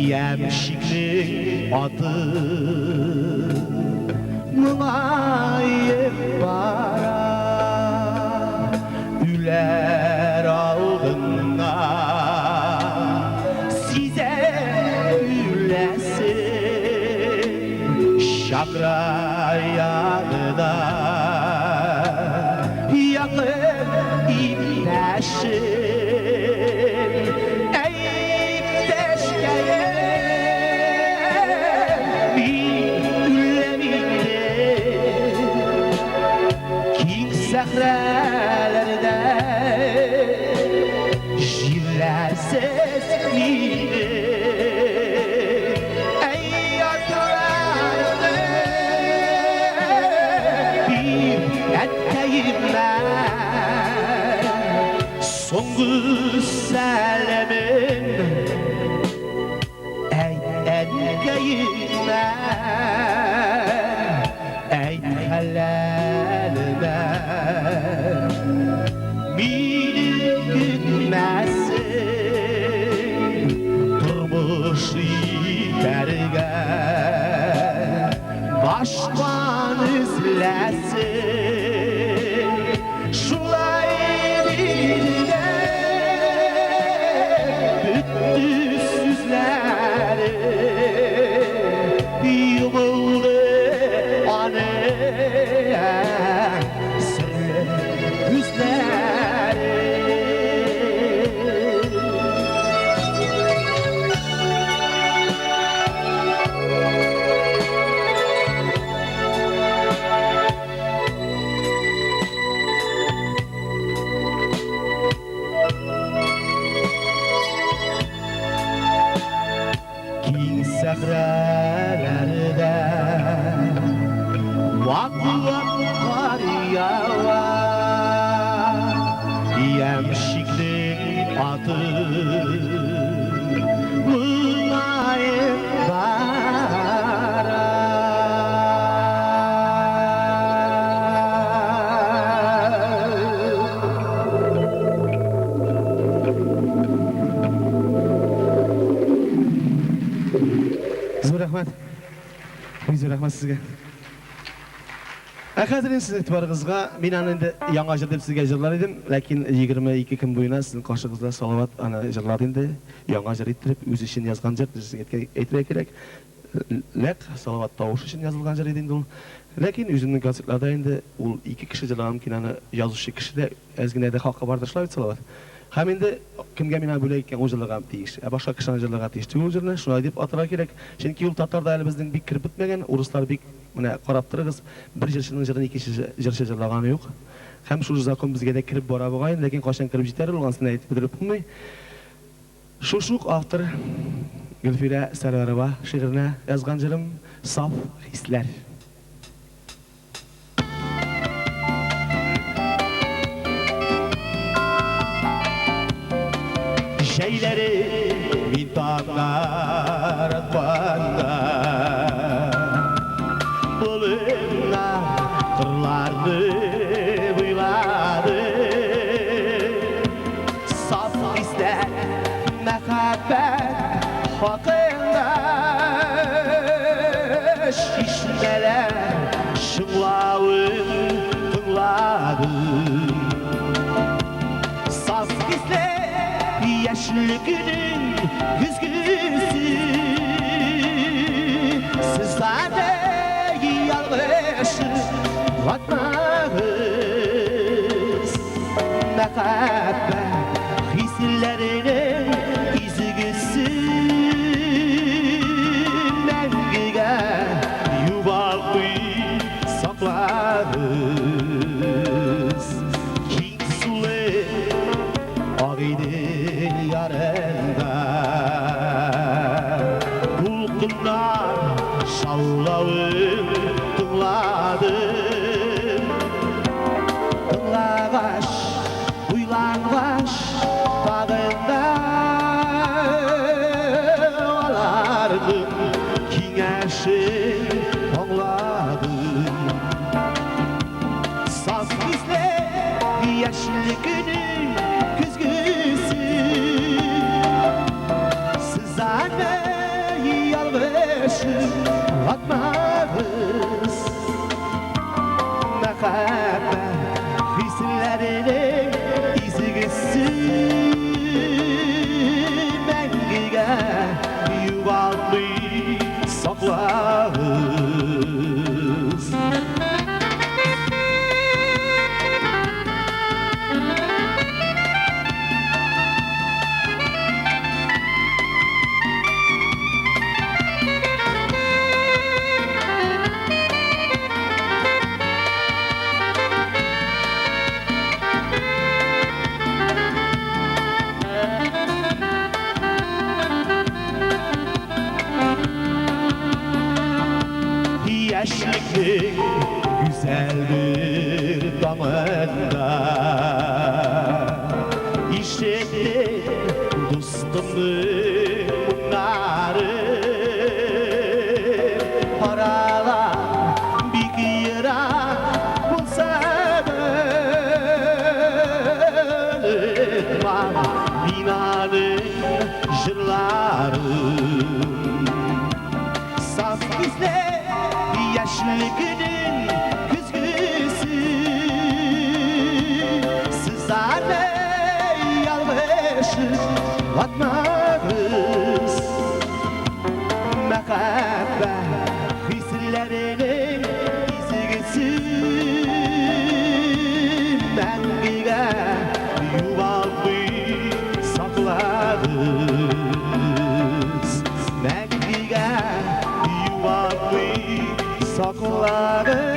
Ямшикның аты мұңайып бара, үлер алдыңа сизе үләсін шақыра янына яқын иптәшін Səhralərdə jirlərsiz miydi Ey yadlarımda bir ətəyim mən Sonğu sələmin Ey ədgəyim mən Ey hələlimə Minim gitməsin Turmuş itərgə Başqan izləsin Şulay dildə Büttü süzləri Yumuldu anıya Sırrı üzləri King səhralərdə Vaq-vaq var yava Ямшикның аты мұңайып бара Зур рахмат. Зур рахмат сезгә. Хәзер сез итибарыгызга мин аны инде яңа җыр дип сезгә җырлар идем, ләкин 22 көн буена сезнең каршыгызда Салават аны җырлады инде. Яңа җыр иттереп, үзе өчен язган җыр, сезгә әйтергә кирәк. Ләк Салават тавышы өчен язылган җыр иде инде ул. Ләкин үземнең концертларда инде ул 2 кеше җырлаган кинаны язучы кеше дә әз генә дә халыкка бардыр шулай бит Салават. Һәм инде кемгә мин бүләк икән ул җырларга тиеш. Башка кешене җырларга тиеш. Ул җырны шулай дип атарга кирәк. Чөнки ул татарда әле безнең бик киреп бетмәгән, урыслар бик менә карап торыгыз, бер җырчының җырын икенче җырчы җырлаганы юк. Һәм шул закон безгә дә кирип бара бугай, ләкин кашан кирип җитәр булгансын әйтеп бетереп булмый. Шук автор Гөлфирә Сәрвәрова шигыренә язган җырым Саф хисләр. Şeyleri mintanlar atmanda bulunlar kırlardı buyladı saf ister mehabbet hakkında şişmeler şınlavın tınladı saf ister yaşlılığının güzgüsü sizlerde yalvarışır vatmağız mehabbet hislerinin izgüsü mengige yuvalı saklarız King Sule ağidin yarında Bulgunlar şavlavın tınladı Tınlağaş, uylanğaş bağında Alardım kiңәшin anladım Saf izle yaşlılığının güzgüsü Sizane yalvarışır atmağız Mehabbet hislerinin izgisi Mengige yuvalı saklarız Yaşlıklık güzeldir damında İşittim dostumun bunları Paralar bir kıyıra bulsa da Unutmam binanın jırları Saf bizde yaşlılığının güzgüsü Sizlerle yalvarışır atmağız Mehabbet hislerinin izgisi Mengige yuvalı saklarız Mengige yuvalı saklarız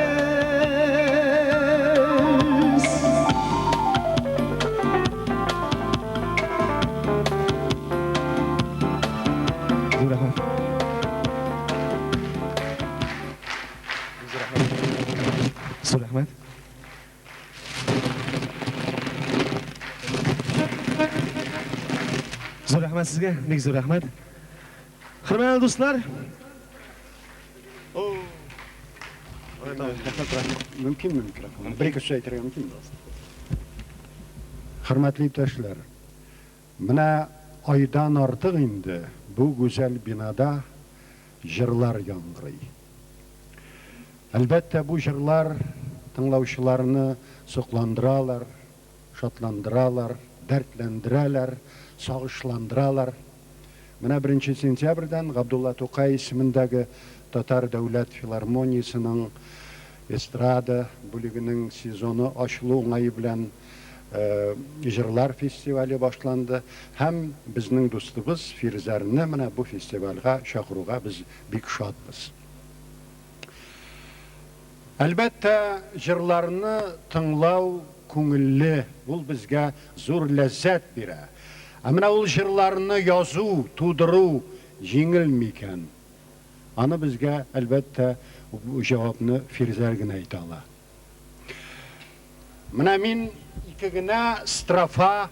Zor Ahmet. Zor Ahmet sizge, nek Zor Ahmet. Hürmetli dostlar. Mümkün mikrofon. Bir-iki şey aytırga mümkün do'st. Hurmatli iпташлар, Mına aydan artıq indi bu güzel binada jırlar yangırıy. Elbette bu jırlar tınlauşularını soqlandıralar, şatlandıralar, dertlendireler, sağışlandıralar. Mına 1 sentyabrdan Abdulla To'qay ismindagi Tatar Davlat Filarmoniyasının estrada bölügünün sezonu açılу oңайы bilen Jırlar festivali başlandı. Hem bizning dostumuz Firzarni mana bu festivalga chaqiruga biz bek şadmız. Elbette jırlarını tınlaw көңілі, бұл бізге зор ләззат бері. Әміна ол жырларыны язу, тудыру жеңіл мекен. Аны бізге әлбәтті жауапны Фирзәргін айтала. Мына мен икігіне страфа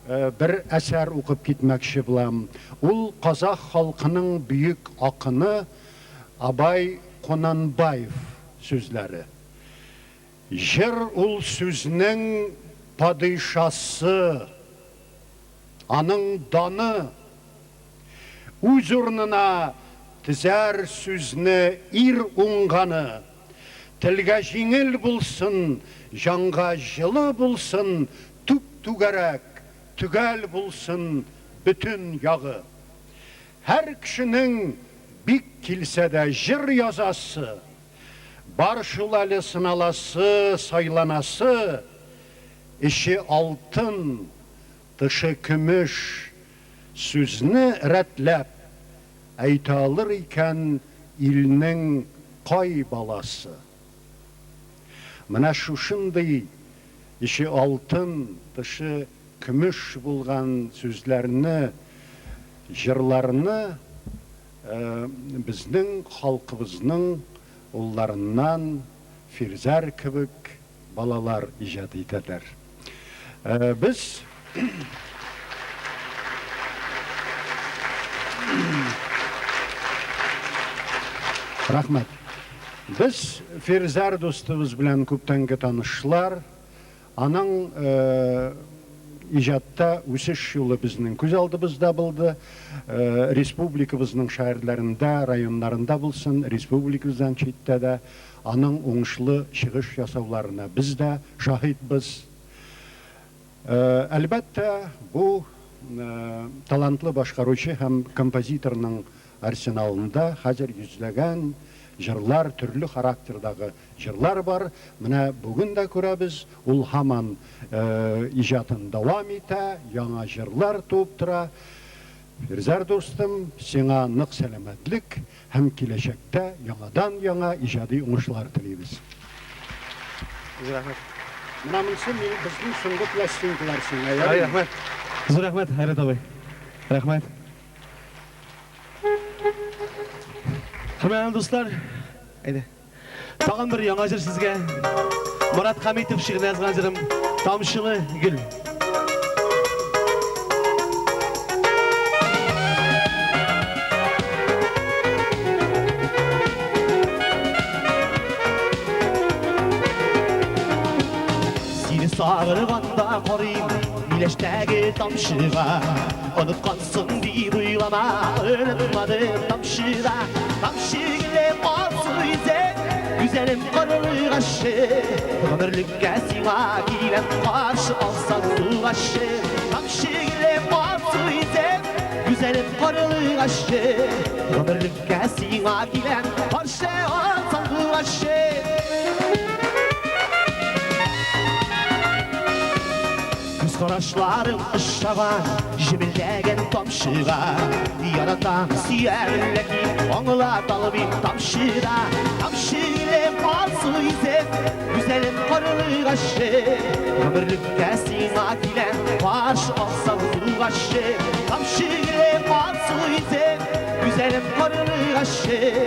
бір әсәр оқып кетмекші бұлам. Ол қазақ халқының бүйік ақыны Абай Қонанбаев сөзлері. Жыр ол сөзінің падишасы, аның даны, өз орнына тізәр сөзіні ир оңғаны, тілге жеңіл болсын, жанға жылы болсын, түп-түгәрәк, түгәл болсын, бүтін яғы. Әр кішінің бик келсе де жыр язасы, баршыл әлі сыналасы, сайланасы, іші алтын, тышы күміш, сөзіні рәтләп, әйталыр екен илнің қай баласы. Мына шушындай іші алтын, тышы күміш болған сөзлеріні, жырларыны біздің халқымыздың ұлларынан Фирзәр кебек балалар ижад етедер. Біз рахмет. Біз Фирзәр достыбыз білән көптәнгі танышлар, аның ижадта өсіш жолы біздің көз алдыбызда болды. Республикабызның шәһәрләрендә, районнарында булсын, республикабыздан читтә дә аның уңышлы чыгыш ясауларына біз дә шаһитбыз. Әлбәттә, бу талантлы башкаручы һәм композиторның арсеналында хәзер йөзләгән жырлар, төрле характердагы жырлар бар. Менә бүген дә күрәбез, ул һаман иҗатын дәвам итә, яңа жырлар туып тора. Фирзәр достым, сиңа нык сәламәтлек һәм киләчәктә яңадан яңа иҗади уңышлар телибез. Рәхмәт. Менә монысы безнең соңгы пластинкалар сиңа. Рәхмәт. Зур рәхмәт, Хайрат абый. Рәхмәт. Хөрмәтле дуслар, тагын бер яңа җыр сезгә. Мурат Хәмитов шигырен язган җырым Тамчылы гөл. Сине сагырганда карыйм, миләштәге тамчыга. Unutkonsın bir uylama, unutmadım tamşıda. Tamşıgile olsun ise, güzelim karılı kaşı. Ömürlükке sima gilen karşı olsan duvaşı. Tamşıgile olsun ise, güzelim karılı kaşı. Ömürlükke sima gilen karşı olsan duvaşı. Göz qaraşlarım ışşagan, jibildegen tamşıga. Yaradan siyerleki, onla talbim tamşıda. Tamşıgile falsı ise, güzelim karılı kaşı. Ömürlükke sima gilen, karşı olsan duvaşı. Tamşıgile falsı ise, güzelim karılı kaşı.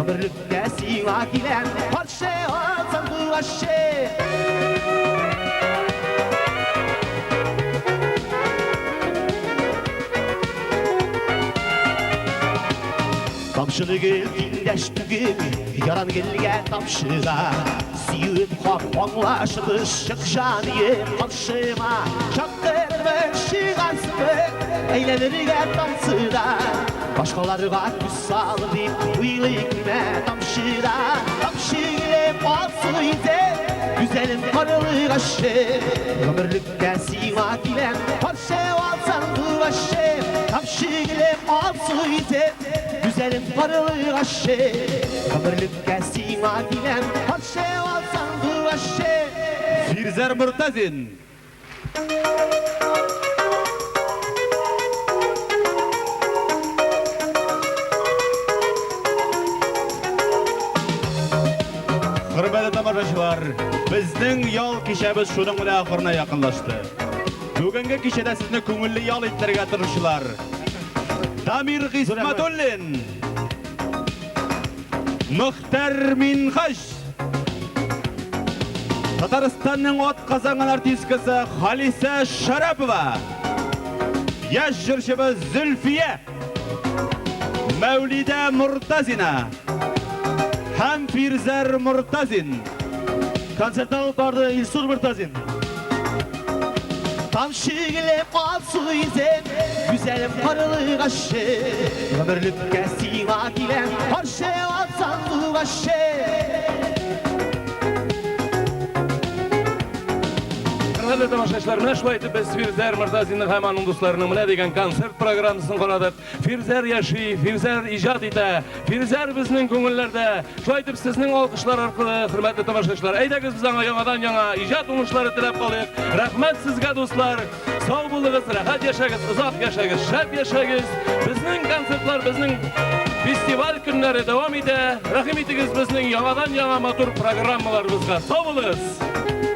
Ömürlükke sima gilen, karşı olsan duvaşı. Tamşılı gül, dindeş tügül, yaran gelge tamşıda. Siyip kapmanlaşıp ışık janiyim tamşıma. Çaktırmış şiğansımı, eğlenirge tamsıda. Başkalarga küs salır deyip uylikme tamşıda. Tamşıgile falsı ise, güzelim karılı kaşı. Ömürlükte sima gilen, parça olsan duvaşı. Tamşıgile falsı ise, güzelim karılı kaşı. Ömürlükte sima gilen, parça olsan duvaşı. Фирзәр Муртазин. Hürmetli Кадерле тамашачылар, безнең ял кичәбез шуның белән ахырына якынлашты. Бүгенге кичәдә сезне күңелле ял итәргә тырышчылар. Дамир Гисматуллин, Мөхтәр Минхаш, Татарстанның ат казанган артисткасы Халиса Шарапова, яшь җырчыбыз Зөлфия, Мәүлидә Муртазина һәм Фирзәр Муртазин. Концертта алып барды Илсур Муртазин. Тамшы келіп қалсу изем, güzelim karılık aşı. Ömürlükке сиңа килем, қаршы атсан суға ше. Hörmətli tamaşaçılar, менә шулай итеп без Фирзәр Муртазинның һәм аның дусларының менә дигән концерт программасын карадык. Фирзәр яши, Фирзәр иҗат итә, Фирзәр безнең күңелләрдә. Шулай итеп сезнең алкышлар аркылы, хөрмәтле тамашачылар, әйдәгез без аңа яңадан яңа иҗат уңышлары теләп калыйк. Рәхмәт сезгә дуслар. Сау булыгыз, рәхәт яшәгез, озак яшәгез, шәп яшәгез. Безнең концертлар, безнең фестиваль көннәре дәвам итә. Рәхим итегез безнең яңадан яңа матур программаларыбызга. Сау булыгыз.